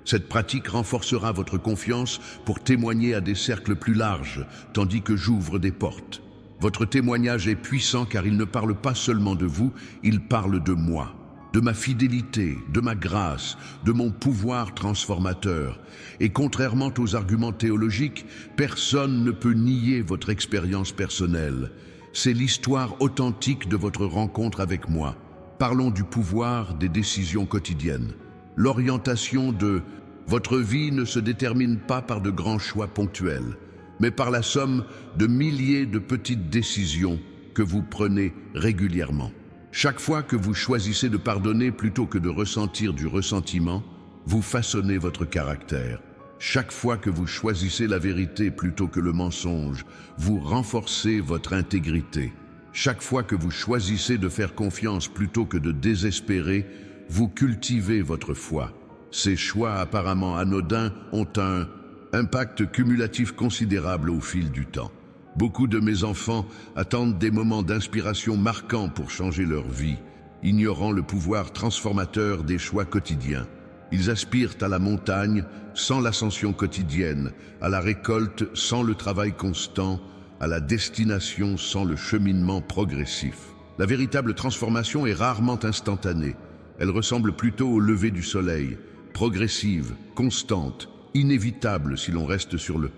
Cette pratique renforcera votre confiance pour témoigner à des cercles plus larges, tandis que j'ouvre des portes. Votre témoignage est puissant car il ne parle pas seulement de vous, il parle de moi, de ma fidélité, de ma grâce, de mon pouvoir transformateur. Et contrairement aux arguments théologiques, personne ne peut nier votre expérience personnelle. C'est l'histoire authentique de votre rencontre avec moi. Parlons du pouvoir des décisions quotidiennes. L'orientation de votre vie ne se détermine pas par de grands choix ponctuels, mais par la somme de milliers de petites décisions que vous prenez régulièrement. Chaque fois que vous choisissez de pardonner plutôt que de ressentir du ressentiment, vous façonnez votre caractère. Chaque fois que vous choisissez la vérité plutôt que le mensonge, vous renforcez votre intégrité. Chaque fois que vous choisissez de faire confiance plutôt que de désespérer, vous cultivez votre foi. Ces choix apparemment anodins ont un impact cumulatif considérable au fil du temps. Beaucoup de mes enfants attendent des moments d'inspiration marquants pour changer leur vie, ignorant le pouvoir transformateur des choix quotidiens. Ils aspirent à la montagne sans l'ascension quotidienne, à la récolte sans le travail constant, à la destination sans le cheminement progressif. La véritable transformation est rarement instantanée. Elle ressemble plutôt au lever du soleil, progressive, constante, inévitable si l'on reste sur le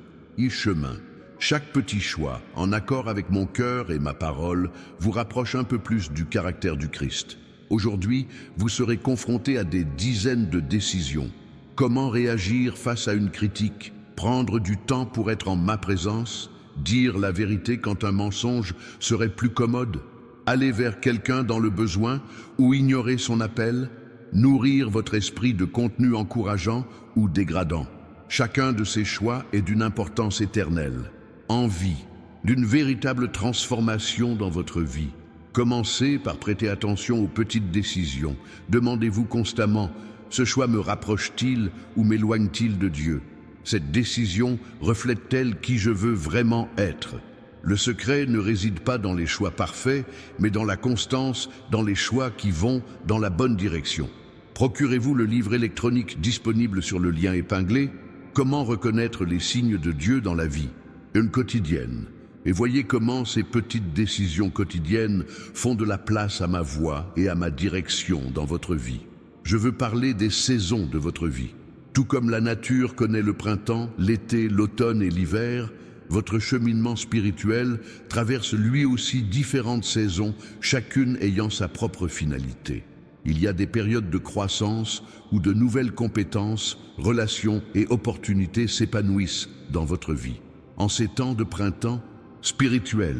chemin. Chaque petit choix, en accord avec mon cœur et ma parole, vous rapproche un peu plus du caractère du Christ. Aujourd'hui, vous serez confronté à des dizaines de décisions. Comment réagir face à une critique? Prendre du temps pour être en ma présence? Dire la vérité quand un mensonge serait plus commode? Aller vers quelqu'un dans le besoin ou ignorer son appel? Nourrir votre esprit de contenu encourageant ou dégradant? Chacun de ces choix est d'une importance éternelle. Envie d'une véritable transformation dans votre vie. Commencez par prêter attention aux petites décisions. Demandez-vous constamment, ce choix me rapproche-t-il ou m'éloigne-t-il de Dieu? Cette décision reflète-t-elle qui je veux vraiment être? Le secret ne réside pas dans les choix parfaits, mais dans la constance, dans les choix qui vont dans la bonne direction. Procurez-vous le livre électronique disponible sur le lien épinglé? Comment reconnaître les signes de Dieu dans la vie? Une quotidienne. Et voyez comment ces petites décisions quotidiennes font de la place à ma voix et à ma direction dans votre vie. Je veux parler des saisons de votre vie. Tout comme la nature connaît le printemps, l'été, l'automne et l'hiver, votre cheminement spirituel traverse lui aussi différentes saisons, chacune ayant sa propre finalité. Il y a des périodes de croissance où de nouvelles compétences, relations et opportunités s'épanouissent dans votre vie. En ces temps de printemps spirituel,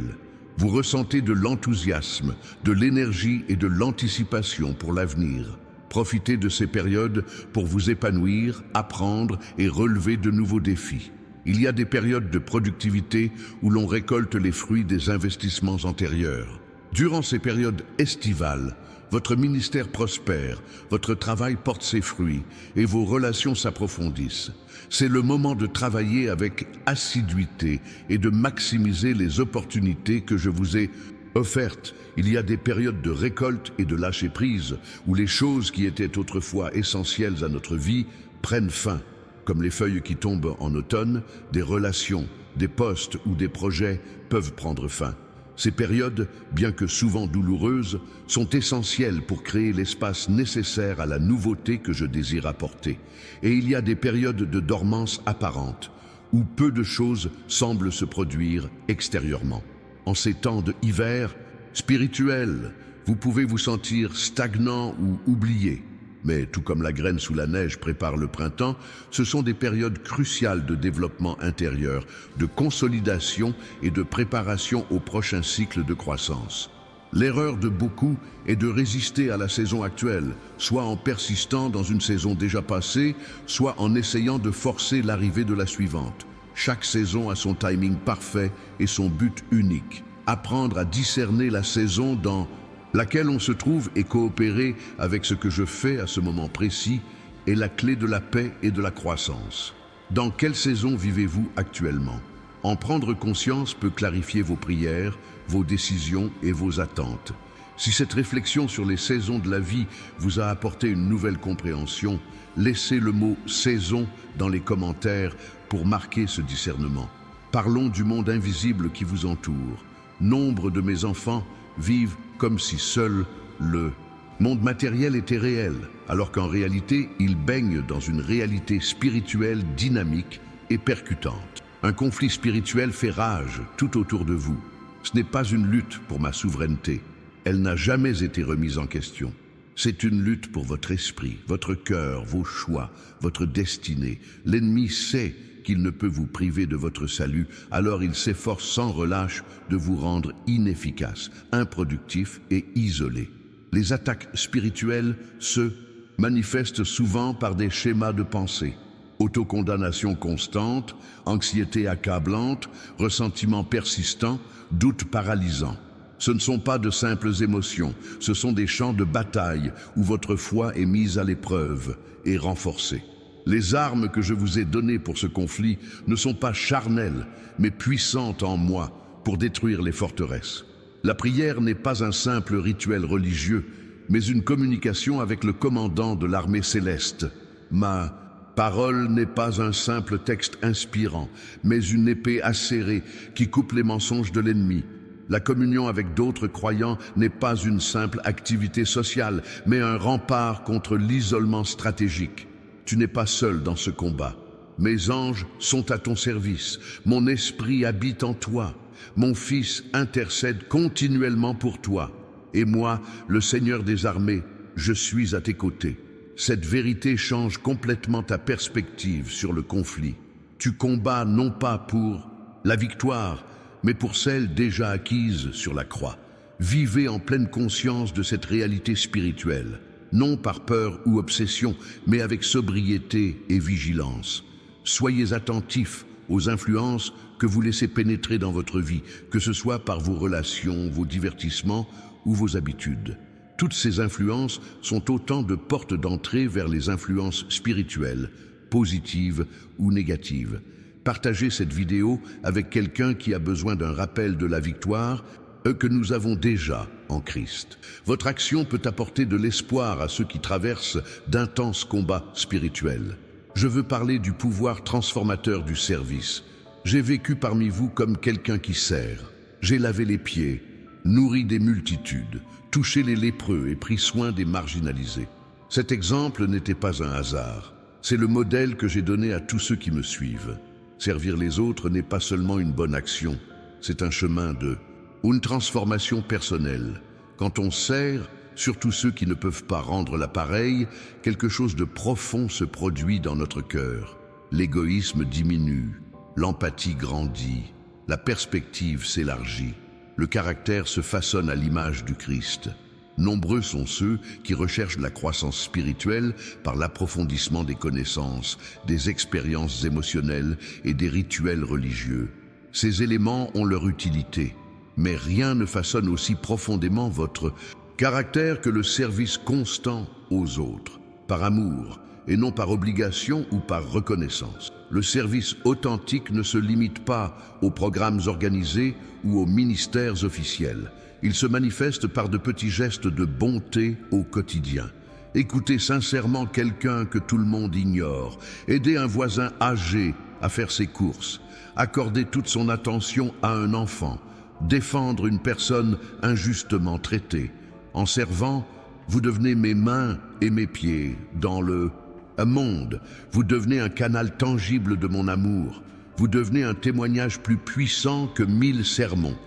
vous ressentez de l'enthousiasme, de l'énergie et de l'anticipation pour l'avenir. Profitez de ces périodes pour vous épanouir, apprendre et relever de nouveaux défis. Il y a des périodes de productivité où l'on récolte les fruits des investissements antérieurs. Durant ces périodes estivales, votre ministère prospère, votre travail porte ses fruits et vos relations s'approfondissent. C'est le moment de travailler avec assiduité et de maximiser les opportunités que je vous ai offertes. Il y a des périodes de récolte et de lâcher prise où les choses qui étaient autrefois essentielles à notre vie prennent fin, comme les feuilles qui tombent en automne, des relations, des postes ou des projets peuvent prendre fin. Ces périodes, bien que souvent douloureuses, sont essentielles pour créer l'espace nécessaire à la nouveauté que je désire apporter. Et il y a des périodes de dormance apparente, où peu de choses semblent se produire extérieurement. En ces temps de hiver spirituel, Vous pouvez vous sentir stagnant ou oublié. Mais tout comme la graine sous la neige prépare le printemps, ce sont des périodes cruciales de développement intérieur, de consolidation et de préparation au prochain cycle de croissance. L'erreur de beaucoup est de résister à la saison actuelle, soit en persistant dans une saison déjà passée, soit en essayant de forcer l'arrivée de la suivante. Chaque saison a son timing parfait et son but unique. Apprendre à discerner la saison dans laquelle on se trouve et coopérer avec ce que je fais à ce moment précis est la clé de la paix et de la croissance. Dans quelle saison vivez-vous actuellement? En prendre conscience peut clarifier vos prières, vos décisions et vos attentes. Si cette réflexion sur les saisons de la vie vous a apporté une nouvelle compréhension, laissez le mot « saison » dans les commentaires pour marquer ce discernement. Parlons du monde invisible qui vous entoure. Nombre de mes enfants vivent comme si seul le monde matériel était réel, alors qu'en réalité, ils baignent dans une réalité spirituelle dynamique et percutante. Un conflit spirituel fait rage tout autour de vous. Ce n'est pas une lutte pour ma souveraineté. Elle n'a jamais été remise en question. C'est une lutte pour votre esprit, votre cœur, vos choix, votre destinée. L'ennemi sait qu'il ne peut vous priver de votre salut, alors il s'efforce sans relâche de vous rendre inefficace, improductif et isolé. Les attaques spirituelles se manifestent souvent par des schémas de pensée. Autocondamnation constante, anxiété accablante, ressentiment persistant, doute paralysant. Ce ne sont pas de simples émotions, ce sont des champs de bataille où votre foi est mise à l'épreuve et renforcée. Les armes que je vous ai données pour ce conflit ne sont pas charnelles, mais puissantes en moi pour détruire les forteresses. La prière n'est pas un simple rituel religieux, mais une communication avec le commandant de l'armée céleste. Ma parole n'est pas un simple texte inspirant, mais une épée acérée qui coupe les mensonges de l'ennemi. La communion avec d'autres croyants n'est pas une simple activité sociale, mais un rempart contre l'isolement stratégique. Tu n'es pas seul dans ce combat. Mes anges sont à ton service. Mon esprit habite en toi. Mon Fils intercède continuellement pour toi. Et moi, le Seigneur des armées, je suis à tes côtés. Cette vérité change complètement ta perspective sur le conflit. Tu combats non pas pour la victoire, mais pour celle déjà acquise sur la croix. Vivez en pleine conscience de cette réalité spirituelle. Non par peur ou obsession, mais avec sobriété et vigilance. Soyez attentifs aux influences que vous laissez pénétrer dans votre vie, que ce soit par vos relations, vos divertissements ou vos habitudes. Toutes ces influences sont autant de portes d'entrée vers les influences spirituelles, positives ou négatives. Partagez cette vidéo avec quelqu'un qui a besoin d'un rappel de la victoire que nous avons déjà en Christ. Votre action peut apporter de l'espoir à ceux qui traversent d'intenses combats spirituels. Je veux parler du pouvoir transformateur du service. J'ai vécu parmi vous comme quelqu'un qui sert. J'ai lavé les pieds, nourri des multitudes, touché les lépreux et pris soin des marginalisés. Cet exemple n'était pas un hasard. C'est le modèle que j'ai donné à tous ceux qui me suivent. Servir les autres n'est pas seulement une bonne action, c'est un chemin de une transformation personnelle. Quand on sert, surtout ceux qui ne peuvent pas rendre l'appareil, quelque chose de profond se produit dans notre cœur. L'égoïsme diminue, l'empathie grandit, la perspective s'élargit. Le caractère se façonne à l'image du Christ. Nombreux sont ceux qui recherchent la croissance spirituelle par l'approfondissement des connaissances, des expériences émotionnelles et des rituels religieux. Ces éléments ont leur utilité. Mais rien ne façonne aussi profondément votre caractère que le service constant aux autres, par amour et non par obligation ou par reconnaissance. Le service authentique ne se limite pas aux programmes organisés ou aux ministères officiels. Il se manifeste par de petits gestes de bonté au quotidien. Écouter sincèrement quelqu'un que tout le monde ignore, aider un voisin âgé à faire ses courses, accorder toute son attention à un enfant, défendre une personne injustement traitée. En servant, vous devenez mes mains et mes pieds dans le monde. Vous devenez un canal tangible de mon amour. Vous devenez un témoignage plus puissant que 1000 sermons.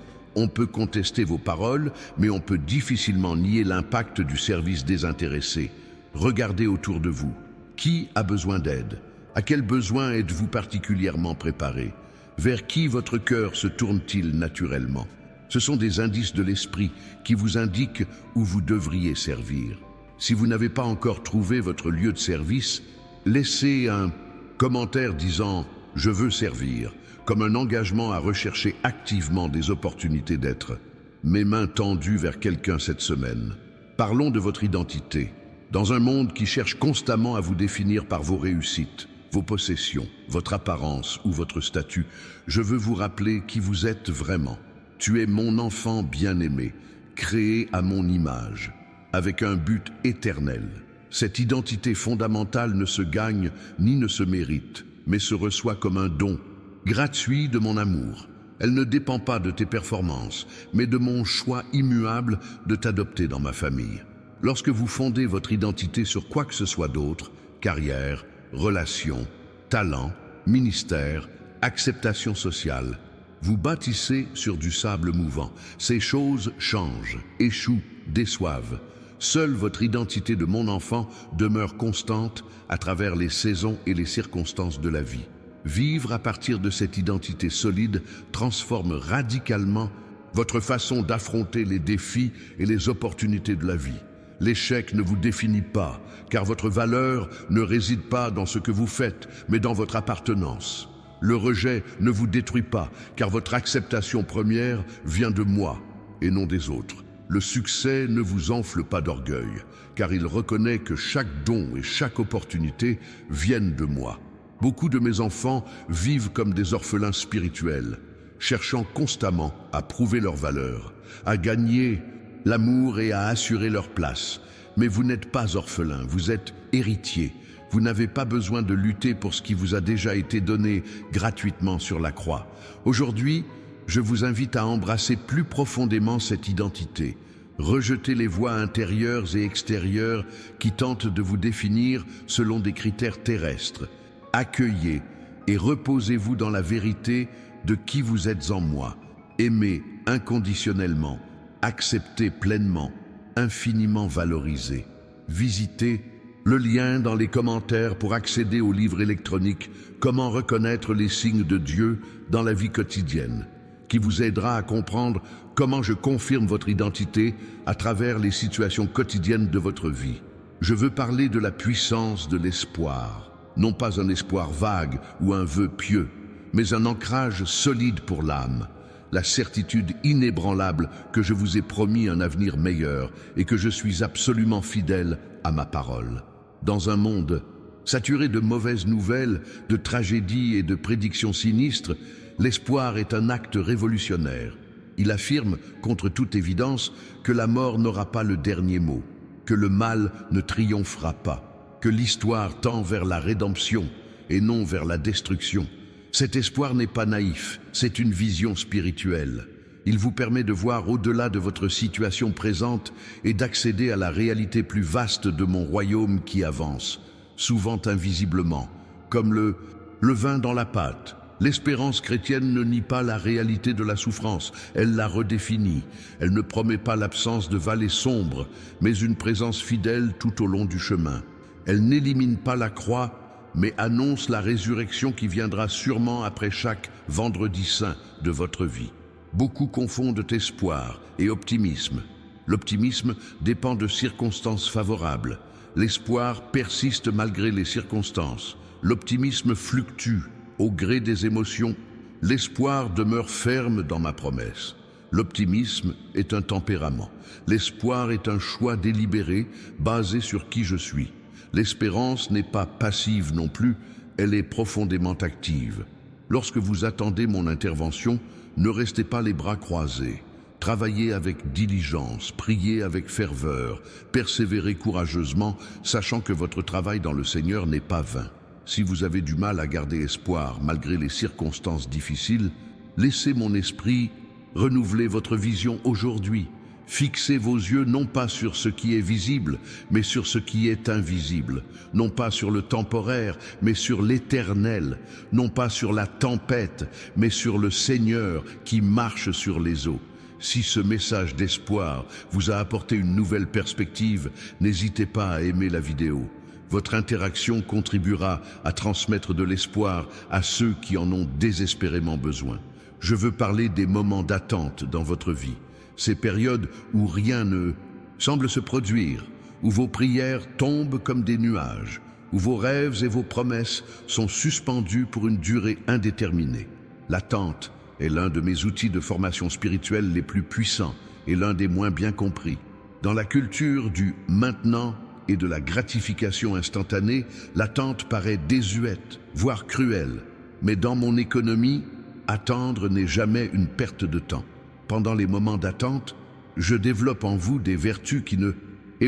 On peut contester vos paroles, mais on peut difficilement nier l'impact du service désintéressé. Regardez autour de vous. Qui a besoin d'aide? À quel besoin êtes-vous particulièrement préparé? Vers qui votre cœur se tourne-t-il naturellement? Ce sont des indices de l'esprit qui vous indiquent où vous devriez servir. Si vous n'avez pas encore trouvé votre lieu de service, laissez un commentaire disant « Je veux servir » comme un engagement à rechercher activement des opportunités d'être. Mes mains tendues vers quelqu'un cette semaine. Parlons de votre identité. Dans un monde qui cherche constamment à vous définir par vos réussites, vos possessions, votre apparence ou votre statut, je veux vous rappeler qui vous êtes vraiment. Tu es mon enfant bien-aimé, créé à mon image, avec un but éternel. Cette identité fondamentale ne se gagne ni ne se mérite, mais se reçoit comme un don, gratuit de mon amour. Elle ne dépend pas de tes performances, mais de mon choix immuable de t'adopter dans ma famille. Lorsque vous fondez votre identité sur quoi que ce soit d'autre, carrière, relations, talent, ministère, acceptation sociale, vous bâtissez sur du sable mouvant. Ces choses changent, échouent, déçoivent. Seule votre identité de mon enfant demeure constante à travers les saisons et les circonstances de la vie. Vivre à partir de cette identité solide transforme radicalement votre façon d'affronter les défis et les opportunités de la vie. L'échec ne vous définit pas, car votre valeur ne réside pas dans ce que vous faites, mais dans votre appartenance. Le rejet ne vous détruit pas, car votre acceptation première vient de moi et non des autres. Le succès ne vous enfle pas d'orgueil, car il reconnaît que chaque don et chaque opportunité viennent de moi. Beaucoup de mes enfants vivent comme des orphelins spirituels, cherchant constamment à prouver leur valeur, à gagner l'amour et à assurer leur place. Mais vous n'êtes pas orphelin, vous êtes héritier. Vous n'avez pas besoin de lutter pour ce qui vous a déjà été donné gratuitement sur la croix. Aujourd'hui, je vous invite à embrasser plus profondément cette identité. Rejetez les voix intérieures et extérieures qui tentent de vous définir selon des critères terrestres. Accueillez et reposez-vous dans la vérité de qui vous êtes en moi. Aimez inconditionnellement, acceptez pleinement, infiniment valorisé. Visitez le lien dans les commentaires pour accéder au livre électronique « Comment reconnaître les signes de Dieu dans la vie quotidienne » qui vous aidera à comprendre comment je confirme votre identité à travers les situations quotidiennes de votre vie. Je veux parler de la puissance de l'espoir, non pas un espoir vague ou un vœu pieux, mais un ancrage solide pour l'âme, la certitude inébranlable que je vous ai promis un avenir meilleur et que je suis absolument fidèle à ma parole. Dans un monde saturé de mauvaises nouvelles, de tragédies et de prédictions sinistres, l'espoir est un acte révolutionnaire. Il affirme, contre toute évidence, que la mort n'aura pas le dernier mot, que le mal ne triomphera pas, que l'histoire tend vers la rédemption et non vers la destruction. Cet espoir n'est pas naïf, c'est une vision spirituelle. Il vous permet de voir au-delà de votre situation présente et d'accéder à la réalité plus vaste de mon royaume qui avance, souvent invisiblement, comme le vin dans la pâte. L'espérance chrétienne ne nie pas la réalité de la souffrance, elle la redéfinit. Elle ne promet pas l'absence de vallées sombres, mais une présence fidèle tout au long du chemin. Elle n'élimine pas la croix, mais annonce la résurrection qui viendra sûrement après chaque vendredi saint de votre vie. Beaucoup confondent espoir et optimisme. L'optimisme dépend de circonstances favorables. L'espoir persiste malgré les circonstances. L'optimisme fluctue au gré des émotions. L'espoir demeure ferme dans ma promesse. L'optimisme est un tempérament. L'espoir est un choix délibéré basé sur qui je suis. L'espérance n'est pas passive non plus, elle est profondément active. Lorsque vous attendez mon intervention, ne restez pas les bras croisés. Travaillez avec diligence, priez avec ferveur, persévérez courageusement, sachant que votre travail dans le Seigneur n'est pas vain. Si vous avez du mal à garder espoir malgré les circonstances difficiles, laissez mon esprit renouveler votre vision aujourd'hui. Fixez vos yeux non pas sur ce qui est visible, mais sur ce qui est invisible. Non pas sur le temporaire, mais sur l'éternel. Non pas sur la tempête, mais sur le Seigneur qui marche sur les eaux. Si ce message d'espoir vous a apporté une nouvelle perspective, n'hésitez pas à aimer la vidéo. Votre interaction contribuera à transmettre de l'espoir à ceux qui en ont désespérément besoin. Je veux parler des moments d'attente dans votre vie, ces périodes où rien ne semble se produire, où vos prières tombent comme des nuages, où vos rêves et vos promesses sont suspendus pour une durée indéterminée. L'attente est l'un de mes outils de formation spirituelle les plus puissants et l'un des moins bien compris. Dans la culture du maintenant et de la gratification instantanée, l'attente paraît désuète, voire cruelle. Mais dans mon économie, attendre n'est jamais une perte de temps. Pendant les moments d'attente, je développe en vous des vertus qui ne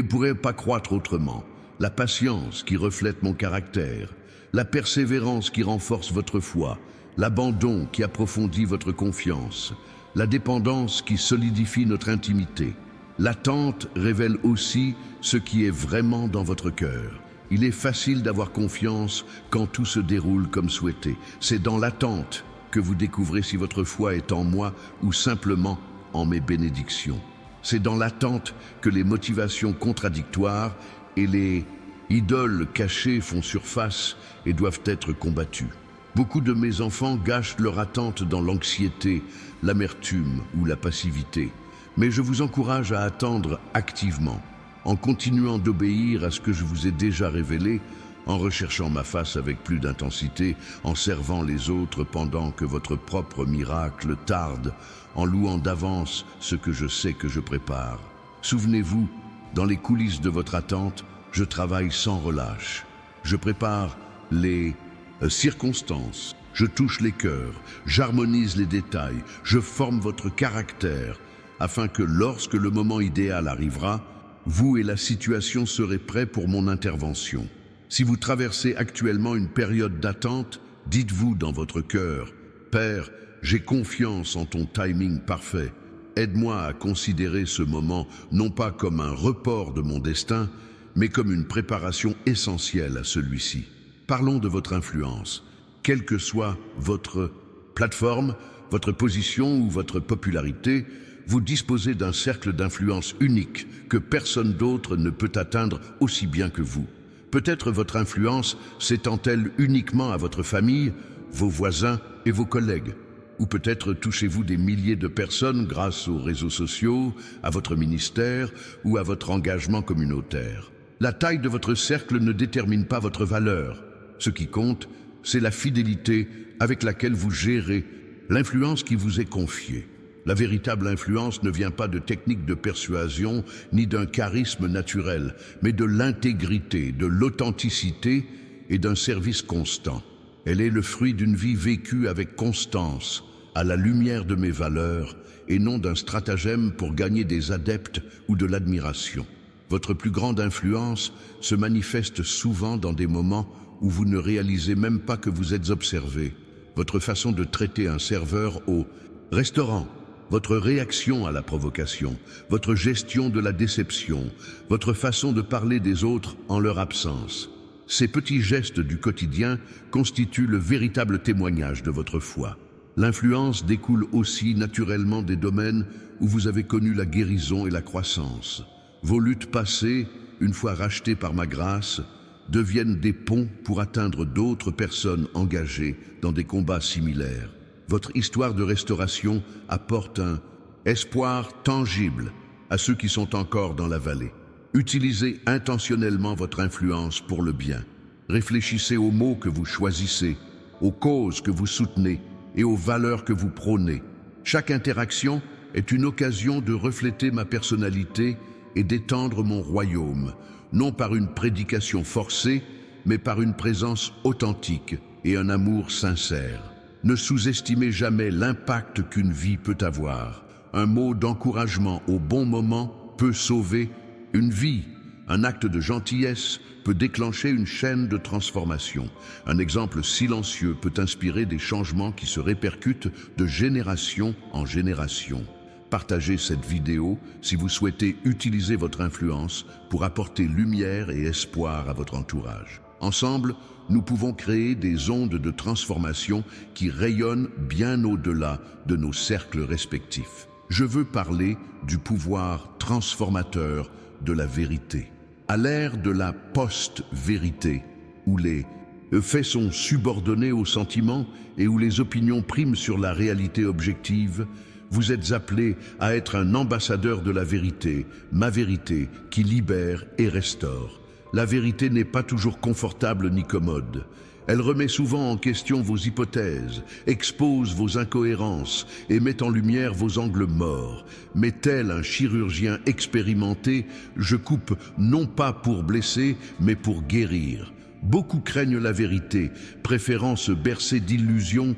pourraient pas croître autrement. La patience qui reflète mon caractère, la persévérance qui renforce votre foi, l'abandon qui approfondit votre confiance, la dépendance qui solidifie notre intimité. L'attente révèle aussi ce qui est vraiment dans votre cœur. Il est facile d'avoir confiance quand tout se déroule comme souhaité. C'est dans l'attente que vous découvrez si votre foi est en moi ou simplement en mes bénédictions. C'est dans l'attente que les motivations contradictoires et les idoles cachées font surface et doivent être combattues. Beaucoup de mes enfants gâchent leur attente dans l'anxiété, l'amertume ou la passivité. Mais je vous encourage à attendre activement, en continuant d'obéir à ce que je vous ai déjà révélé, en recherchant ma face avec plus d'intensité, en servant les autres pendant que votre propre miracle tarde, en louant d'avance ce que je sais que je prépare. Souvenez-vous, dans les coulisses de votre attente, je travaille sans relâche. Je prépare les circonstances, je touche les cœurs, j'harmonise les détails, je forme votre caractère, afin que lorsque le moment idéal arrivera, vous et la situation serez prêts pour mon intervention. Si vous traversez actuellement une période d'attente, dites-vous dans votre cœur, « Père, j'ai confiance en ton timing parfait. Aide-moi à considérer ce moment non pas comme un report de mon destin, mais comme une préparation essentielle à celui-ci. » Parlons de votre influence. Quelle que soit votre plateforme, votre position ou votre popularité, vous disposez d'un cercle d'influence unique que personne d'autre ne peut atteindre aussi bien que vous. Peut-être votre influence s'étend-elle uniquement à votre famille, vos voisins et vos collègues. Ou peut-être touchez-vous des milliers de personnes grâce aux réseaux sociaux, à votre ministère ou à votre engagement communautaire. La taille de votre cercle ne détermine pas votre valeur. Ce qui compte, c'est la fidélité avec laquelle vous gérez l'influence qui vous est confiée. La véritable influence ne vient pas de techniques de persuasion ni d'un charisme naturel, mais de l'intégrité, de l'authenticité et d'un service constant. Elle est le fruit d'une vie vécue avec constance, à la lumière de mes valeurs, et non d'un stratagème pour gagner des adeptes ou de l'admiration. Votre plus grande influence se manifeste souvent dans des moments où vous ne réalisez même pas que vous êtes observé. Votre façon de traiter un serveur au restaurant, votre réaction à la provocation, votre gestion de la déception, votre façon de parler des autres en leur absence. Ces petits gestes du quotidien constituent le véritable témoignage de votre foi. L'influence découle aussi naturellement des domaines où vous avez connu la guérison et la croissance. Vos luttes passées, une fois rachetées par ma grâce, deviennent des ponts pour atteindre d'autres personnes engagées dans des combats similaires. Votre histoire de restauration apporte un espoir tangible à ceux qui sont encore dans la vallée. Utilisez intentionnellement votre influence pour le bien. Réfléchissez aux mots que vous choisissez, aux causes que vous soutenez et aux valeurs que vous prônez. Chaque interaction est une occasion de refléter ma personnalité et d'étendre mon royaume, non par une prédication forcée, mais par une présence authentique et un amour sincère. Ne sous-estimez jamais l'impact qu'une vie peut avoir. Un mot d'encouragement au bon moment peut sauver une vie. Un acte de gentillesse peut déclencher une chaîne de transformation. Un exemple silencieux peut inspirer des changements qui se répercutent de génération en génération. Partagez cette vidéo si vous souhaitez utiliser votre influence pour apporter lumière et espoir à votre entourage. Ensemble, nous pouvons créer des ondes de transformation qui rayonnent bien au-delà de nos cercles respectifs. Je veux parler du pouvoir transformateur de la vérité. À l'ère de la post-vérité, où les faits sont subordonnés aux sentiments et où les opinions priment sur la réalité objective, vous êtes appelé à être un ambassadeur de la vérité, ma vérité, qui libère et restaure. La vérité n'est pas toujours confortable ni commode. Elle remet souvent en question vos hypothèses, expose vos incohérences et met en lumière vos angles morts. Mais tel un chirurgien expérimenté, je coupe non pas pour blesser, mais pour guérir. Beaucoup craignent la vérité, préférant se bercer d'illusions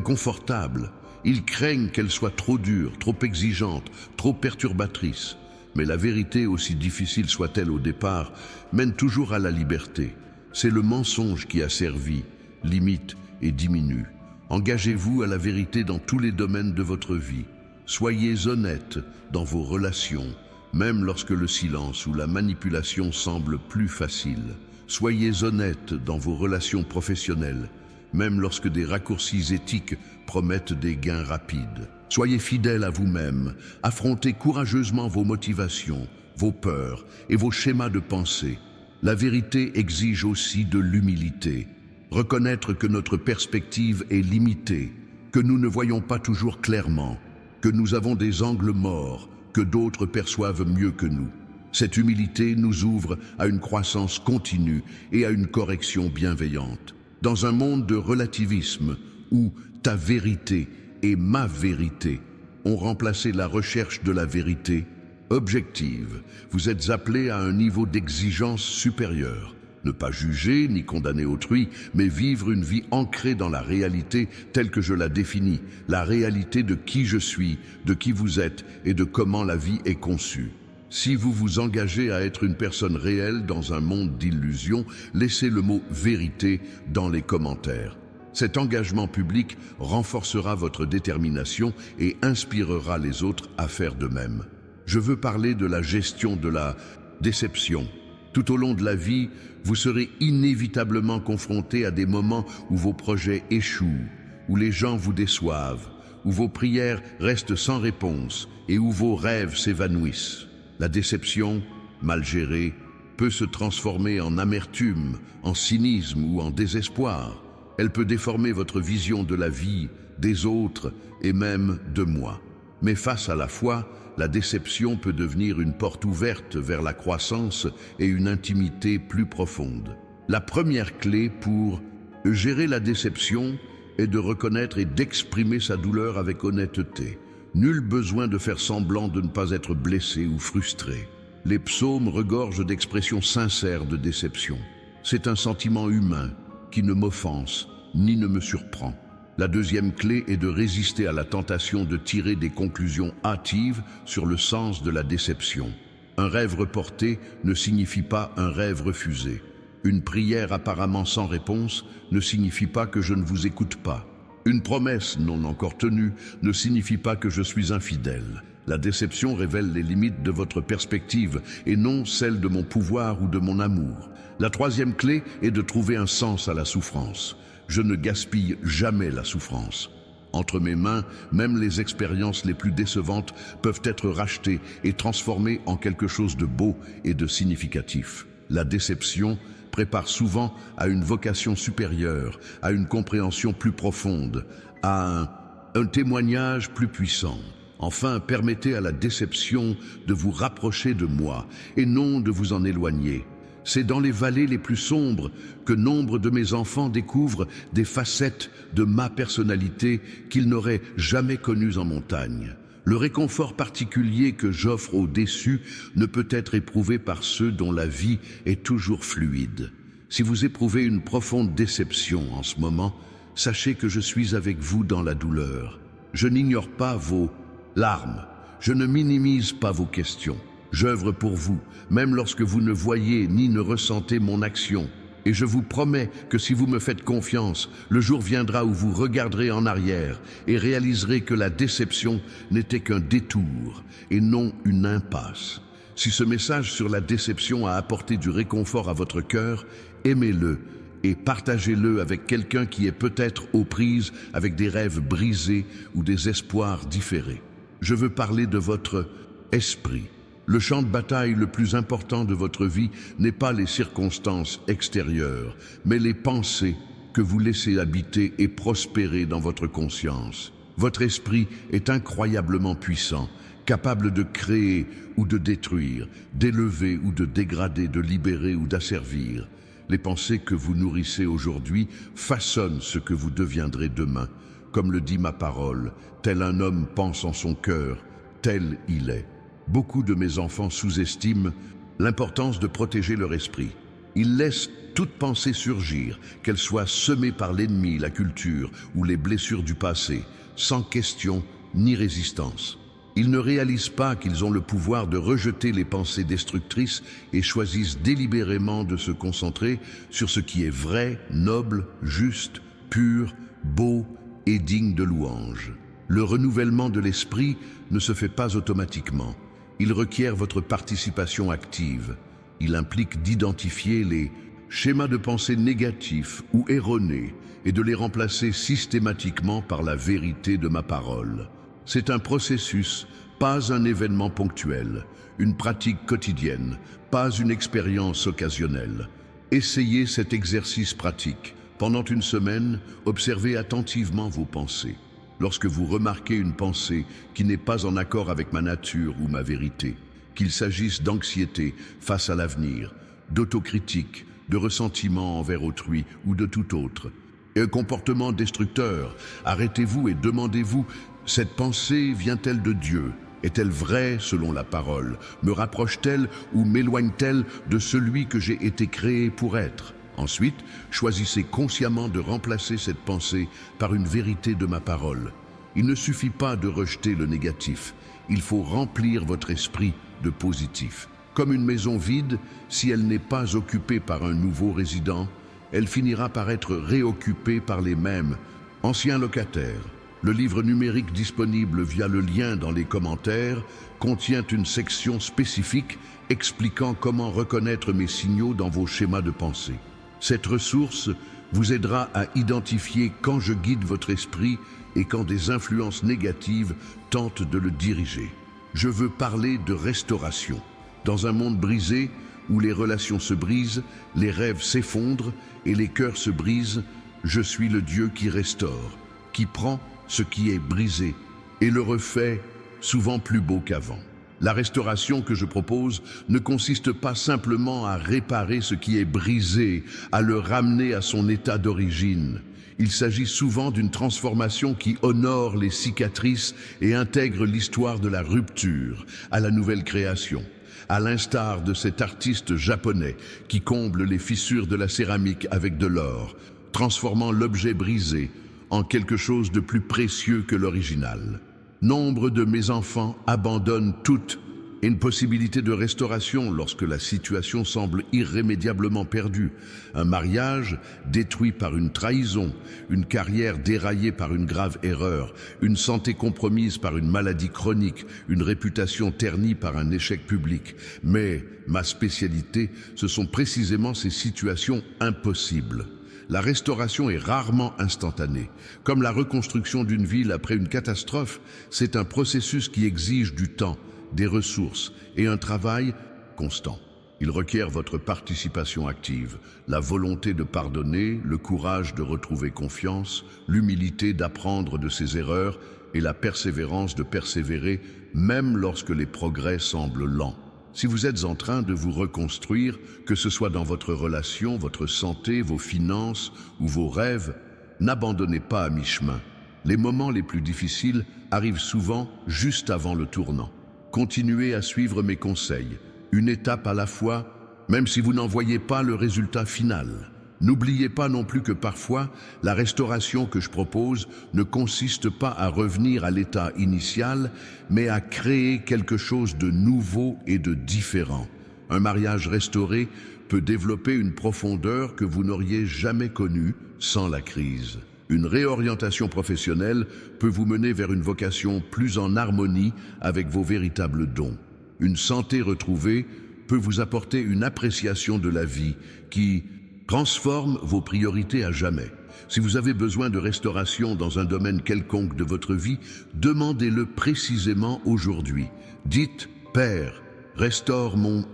confortables. Ils craignent qu'elle soit trop dure, trop exigeante, trop perturbatrice. Mais la vérité, aussi difficile soit-elle au départ, mène toujours à la liberté. C'est le mensonge qui asservit, limite et diminue. Engagez-vous à la vérité dans tous les domaines de votre vie. Soyez honnête dans vos relations, même lorsque le silence ou la manipulation semblent plus faciles. Soyez honnête dans vos relations professionnelles, même lorsque des raccourcis éthiques promettent des gains rapides. Soyez fidèle à vous-même, affrontez courageusement vos motivations, vos peurs et vos schémas de pensée. La vérité exige aussi de l'humilité. Reconnaître que notre perspective est limitée, que nous ne voyons pas toujours clairement, que nous avons des angles morts, que d'autres perçoivent mieux que nous. Cette humilité nous ouvre à une croissance continue et à une correction bienveillante. Dans un monde de relativisme où ta vérité et ma vérité ont remplacé la recherche de la vérité objective, vous êtes appelés à un niveau d'exigence supérieur. Ne pas juger ni condamner autrui, mais vivre une vie ancrée dans la réalité telle que je la définis, la réalité de qui je suis, de qui vous êtes et de comment la vie est conçue. Si vous vous engagez à être une personne réelle dans un monde d'illusions, laissez le mot « vérité » dans les commentaires. Cet engagement public renforcera votre détermination et inspirera les autres à faire de même. Je veux parler de la gestion de la déception. Tout au long de la vie, vous serez inévitablement confronté à des moments où vos projets échouent, où les gens vous déçoivent, où vos prières restent sans réponse et où vos rêves s'évanouissent. La déception, mal gérée, peut se transformer en amertume, en cynisme ou en désespoir. Elle peut déformer votre vision de la vie, des autres et même de moi. Mais face à la foi, la déception peut devenir une porte ouverte vers la croissance et une intimité plus profonde. La première clé pour gérer la déception est de reconnaître et d'exprimer sa douleur avec honnêteté. Nul besoin de faire semblant de ne pas être blessé ou frustré. Les psaumes regorgent d'expressions sincères de déception. C'est un sentiment humain qui ne m'offense ni ne me surprend. La deuxième clé est de résister à la tentation de tirer des conclusions hâtives sur le sens de la déception. Un rêve reporté ne signifie pas un rêve refusé. Une prière apparemment sans réponse ne signifie pas que je ne vous écoute pas. Une promesse non encore tenue ne signifie pas que je suis infidèle. La déception révèle les limites de votre perspective et non celles de mon pouvoir ou de mon amour. La troisième clé est de trouver un sens à la souffrance. Je ne gaspille jamais la souffrance. Entre mes mains, même les expériences les plus décevantes peuvent être rachetées et transformées en quelque chose de beau et de significatif. La déception prépare souvent à une vocation supérieure, à une compréhension plus profonde, à un témoignage plus puissant. Enfin, permettez à la déception de vous rapprocher de moi et non de vous en éloigner. C'est dans les vallées les plus sombres que nombre de mes enfants découvrent des facettes de ma personnalité qu'ils n'auraient jamais connues en montagne. Le réconfort particulier que j'offre aux déçus ne peut être éprouvé par ceux dont la vie est toujours fluide. Si vous éprouvez une profonde déception en ce moment, sachez que je suis avec vous dans la douleur. Je n'ignore pas vos larmes, je ne minimise pas vos questions. J'œuvre pour vous, même lorsque vous ne voyez ni ne ressentez mon action. Et je vous promets que si vous me faites confiance, le jour viendra où vous regarderez en arrière et réaliserez que la déception n'était qu'un détour et non une impasse. Si ce message sur la déception a apporté du réconfort à votre cœur, aimez-le et partagez-le avec quelqu'un qui est peut-être aux prises avec des rêves brisés ou des espoirs différés. Je veux parler de votre esprit. Le champ de bataille le plus important de votre vie n'est pas les circonstances extérieures, mais les pensées que vous laissez habiter et prospérer dans votre conscience. Votre esprit est incroyablement puissant, capable de créer ou de détruire, d'élever ou de dégrader, de libérer ou d'asservir. Les pensées que vous nourrissez aujourd'hui façonnent ce que vous deviendrez demain. Comme le dit ma parole, tel un homme pense en son cœur, tel il est. Beaucoup de mes enfants sous-estiment l'importance de protéger leur esprit. Ils laissent toute pensée surgir, qu'elle soit semée par l'ennemi, la culture ou les blessures du passé, sans question ni résistance. Ils ne réalisent pas qu'ils ont le pouvoir de rejeter les pensées destructrices et choisissent délibérément de se concentrer sur ce qui est vrai, noble, juste, pur, beau et digne de louange. Le renouvellement de l'esprit ne se fait pas automatiquement. Il requiert votre participation active. Il implique d'identifier les schémas de pensée négatifs ou erronés et de les remplacer systématiquement par la vérité de ma parole. C'est un processus, pas un événement ponctuel, une pratique quotidienne, pas une expérience occasionnelle. Essayez cet exercice pratique. Pendant une semaine, observez attentivement vos pensées. Lorsque vous remarquez une pensée qui n'est pas en accord avec ma nature ou ma vérité, qu'il s'agisse d'anxiété face à l'avenir, d'autocritique, de ressentiment envers autrui ou de tout autre, et un comportement destructeur, arrêtez-vous et demandez-vous, cette pensée vient-elle de Dieu? Est-elle vraie selon la parole? Me rapproche-t-elle ou m'éloigne-t-elle de celui que j'ai été créé pour être? Ensuite, choisissez consciemment de remplacer cette pensée par une vérité de ma parole. Il ne suffit pas de rejeter le négatif, il faut remplir votre esprit de positif. Comme une maison vide, si elle n'est pas occupée par un nouveau résident, elle finira par être réoccupée par les mêmes anciens locataires. Le livre numérique disponible via le lien dans les commentaires contient une section spécifique expliquant comment reconnaître mes signaux dans vos schémas de pensée. Cette ressource vous aidera à identifier quand je guide votre esprit et quand des influences négatives tentent de le diriger. Je veux parler de restauration. Dans un monde brisé, où les relations se brisent, les rêves s'effondrent et les cœurs se brisent, je suis le Dieu qui restaure, qui prend ce qui est brisé et le refait souvent plus beau qu'avant. La restauration que je propose ne consiste pas simplement à réparer ce qui est brisé, à le ramener à son état d'origine. Il s'agit souvent d'une transformation qui honore les cicatrices et intègre l'histoire de la rupture à la nouvelle création. À l'instar de cet artiste japonais qui comble les fissures de la céramique avec de l'or, transformant l'objet brisé en quelque chose de plus précieux que l'original. Nombre de mes enfants abandonnent toute une possibilité de restauration lorsque la situation semble irrémédiablement perdue. Un mariage détruit par une trahison, une carrière déraillée par une grave erreur, une santé compromise par une maladie chronique, une réputation ternie par un échec public. Mais ma spécialité, ce sont précisément ces situations impossibles. La restauration est rarement instantanée. Comme la reconstruction d'une ville après une catastrophe, c'est un processus qui exige du temps, des ressources et un travail constant. Il requiert votre participation active, la volonté de pardonner, le courage de retrouver confiance, l'humilité d'apprendre de ses erreurs et la persévérance de persévérer même lorsque les progrès semblent lents. Si vous êtes en train de vous reconstruire, que ce soit dans votre relation, votre santé, vos finances ou vos rêves, n'abandonnez pas à mi-chemin. Les moments les plus difficiles arrivent souvent juste avant le tournant. Continuez à suivre mes conseils, une étape à la fois, même si vous n'en voyez pas le résultat final. N'oubliez pas non plus que parfois, la restauration que je propose ne consiste pas à revenir à l'état initial, mais à créer quelque chose de nouveau et de différent. Un mariage restauré peut développer une profondeur que vous n'auriez jamais connue sans la crise. Une réorientation professionnelle peut vous mener vers une vocation plus en harmonie avec vos véritables dons. Une santé retrouvée peut vous apporter une appréciation de la vie qui transforme vos priorités à jamais. Si vous avez besoin de restauration dans un domaine quelconque de votre vie, demandez-le précisément aujourd'hui. Dites, Père, restaure mon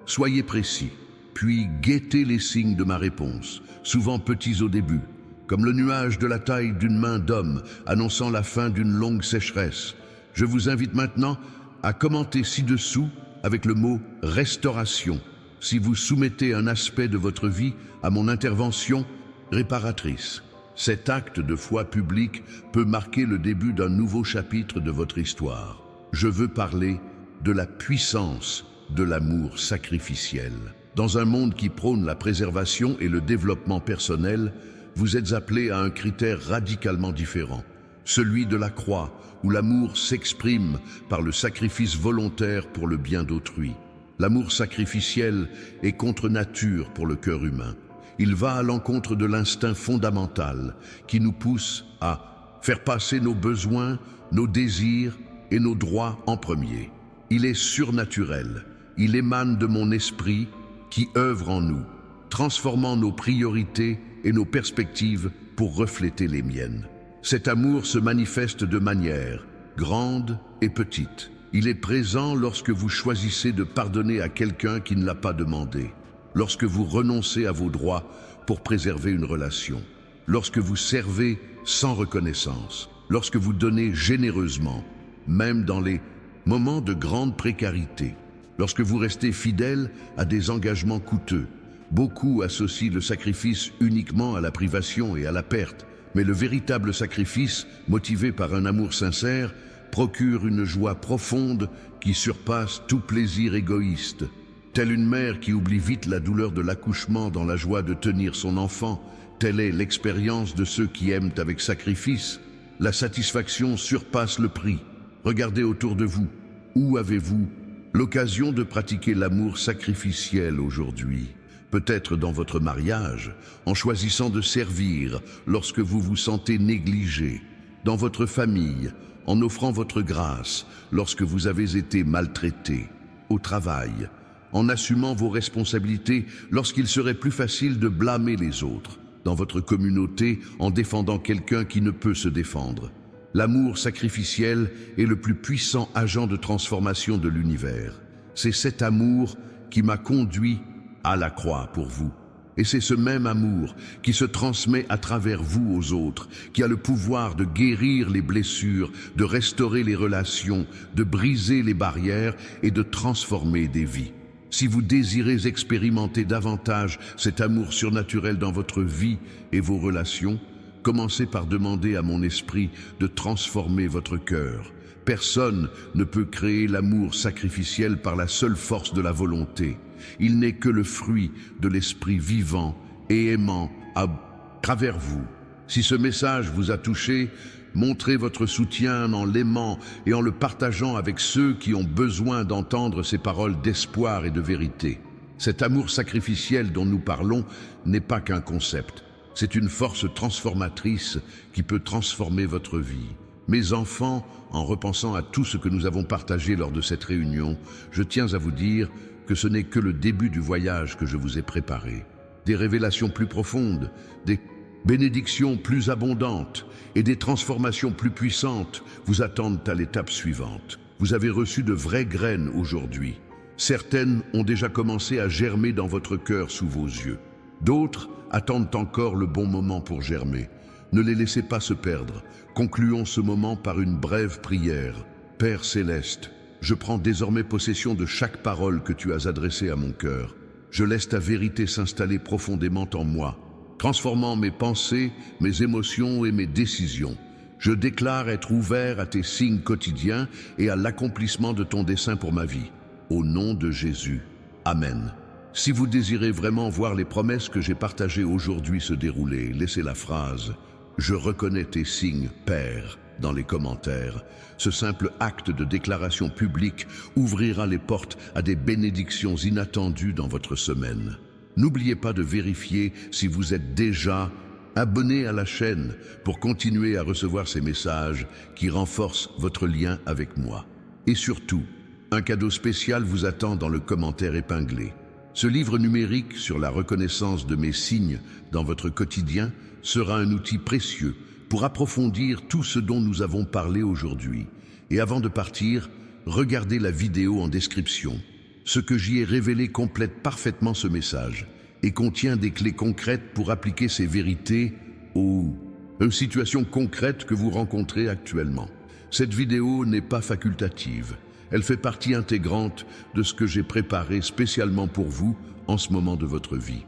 Soyez précis, puis guettez les signes de ma réponse, souvent petits au début, comme le nuage de la taille d'une main d'homme annonçant la fin d'une longue sécheresse. Je vous invite maintenant à commenter ci-dessous avec le mot « restauration ». Si vous soumettez un aspect de votre vie à mon intervention réparatrice, cet acte de foi publique peut marquer le début d'un nouveau chapitre de votre histoire. Je veux parler de la puissance de l'amour sacrificiel. Dans un monde qui prône la préservation et le développement personnel, vous êtes appelés à un critère radicalement différent, celui de la croix, où l'amour s'exprime par le sacrifice volontaire pour le bien d'autrui. L'amour sacrificiel est contre nature pour le cœur humain. Il va à l'encontre de l'instinct fondamental qui nous pousse à faire passer nos besoins, nos désirs et nos droits en premier. Il est surnaturel. Il émane de mon esprit qui œuvre en nous, transformant nos priorités et nos perspectives pour refléter les miennes. Cet amour se manifeste de manière grande et petite. Il est présent lorsque vous choisissez de pardonner à quelqu'un qui ne l'a pas demandé, lorsque vous renoncez à vos droits pour préserver une relation, lorsque vous servez sans reconnaissance, lorsque vous donnez généreusement, même dans les moments de grande précarité, lorsque vous restez fidèle à des engagements coûteux. Beaucoup associent le sacrifice uniquement à la privation et à la perte, mais le véritable sacrifice, motivé par un amour sincère, procure une joie profonde qui surpasse tout plaisir égoïste. Telle une mère qui oublie vite la douleur de l'accouchement dans la joie de tenir son enfant, telle est l'expérience de ceux qui aiment avec sacrifice. La satisfaction surpasse le prix. Regardez autour de vous. Où avez-vous l'occasion de pratiquer l'amour sacrificiel aujourd'hui? Peut-être dans votre mariage, en choisissant de servir lorsque vous vous sentez négligé, dans votre famille, en offrant votre grâce lorsque vous avez été maltraité, au travail, en assumant vos responsabilités lorsqu'il serait plus facile de blâmer les autres, dans votre communauté, en défendant quelqu'un qui ne peut se défendre. L'amour sacrificiel est le plus puissant agent de transformation de l'univers. C'est cet amour qui m'a conduit à la croix pour vous. Et c'est ce même amour qui se transmet à travers vous aux autres, qui a le pouvoir de guérir les blessures, de restaurer les relations, de briser les barrières et de transformer des vies. Si vous désirez expérimenter davantage cet amour surnaturel dans votre vie et vos relations, commencez par demander à mon esprit de transformer votre cœur. Personne ne peut créer l'amour sacrificiel par la seule force de la volonté. Il n'est que le fruit de l'esprit vivant et aimant à travers vous. Si ce message vous a touché, montrez votre soutien en l'aimant et en le partageant avec ceux qui ont besoin d'entendre ces paroles d'espoir et de vérité. Cet amour sacrificiel dont nous parlons n'est pas qu'un concept. C'est une force transformatrice qui peut transformer votre vie. Mes enfants, en repensant à tout ce que nous avons partagé lors de cette réunion, je tiens à vous dire que ce n'est que le début du voyage que je vous ai préparé. Des révélations plus profondes, des bénédictions plus abondantes et des transformations plus puissantes vous attendent à l'étape suivante. Vous avez reçu de vraies graines aujourd'hui. Certaines ont déjà commencé à germer dans votre cœur sous vos yeux. D'autres attendent encore le bon moment pour germer. Ne les laissez pas se perdre. Concluons ce moment par une brève prière. Père céleste, je prends désormais possession de chaque parole que tu as adressée à mon cœur. Je laisse ta vérité s'installer profondément en moi, transformant mes pensées, mes émotions et mes décisions. Je déclare être ouvert à tes signes quotidiens et à l'accomplissement de ton dessein pour ma vie. Au nom de Jésus. Amen. Si vous désirez vraiment voir les promesses que j'ai partagées aujourd'hui se dérouler, laissez la phrase « Je reconnais tes signes, Père » dans les commentaires. Ce simple acte de déclaration publique ouvrira les portes à des bénédictions inattendues dans votre semaine. N'oubliez pas de vérifier si vous êtes déjà abonné à la chaîne pour continuer à recevoir ces messages qui renforcent votre lien avec moi. Et surtout, un cadeau spécial vous attend dans le commentaire épinglé. Ce livre numérique sur la reconnaissance de mes signes dans votre quotidien sera un outil précieux pour approfondir tout ce dont nous avons parlé aujourd'hui. Et avant de partir, regardez la vidéo en description. Ce que j'y ai révélé complète parfaitement ce message et contient des clés concrètes pour appliquer ces vérités aux situations concrètes que vous rencontrez actuellement. Cette vidéo n'est pas facultative. Elle fait partie intégrante de ce que j'ai préparé spécialement pour vous en ce moment de votre vie.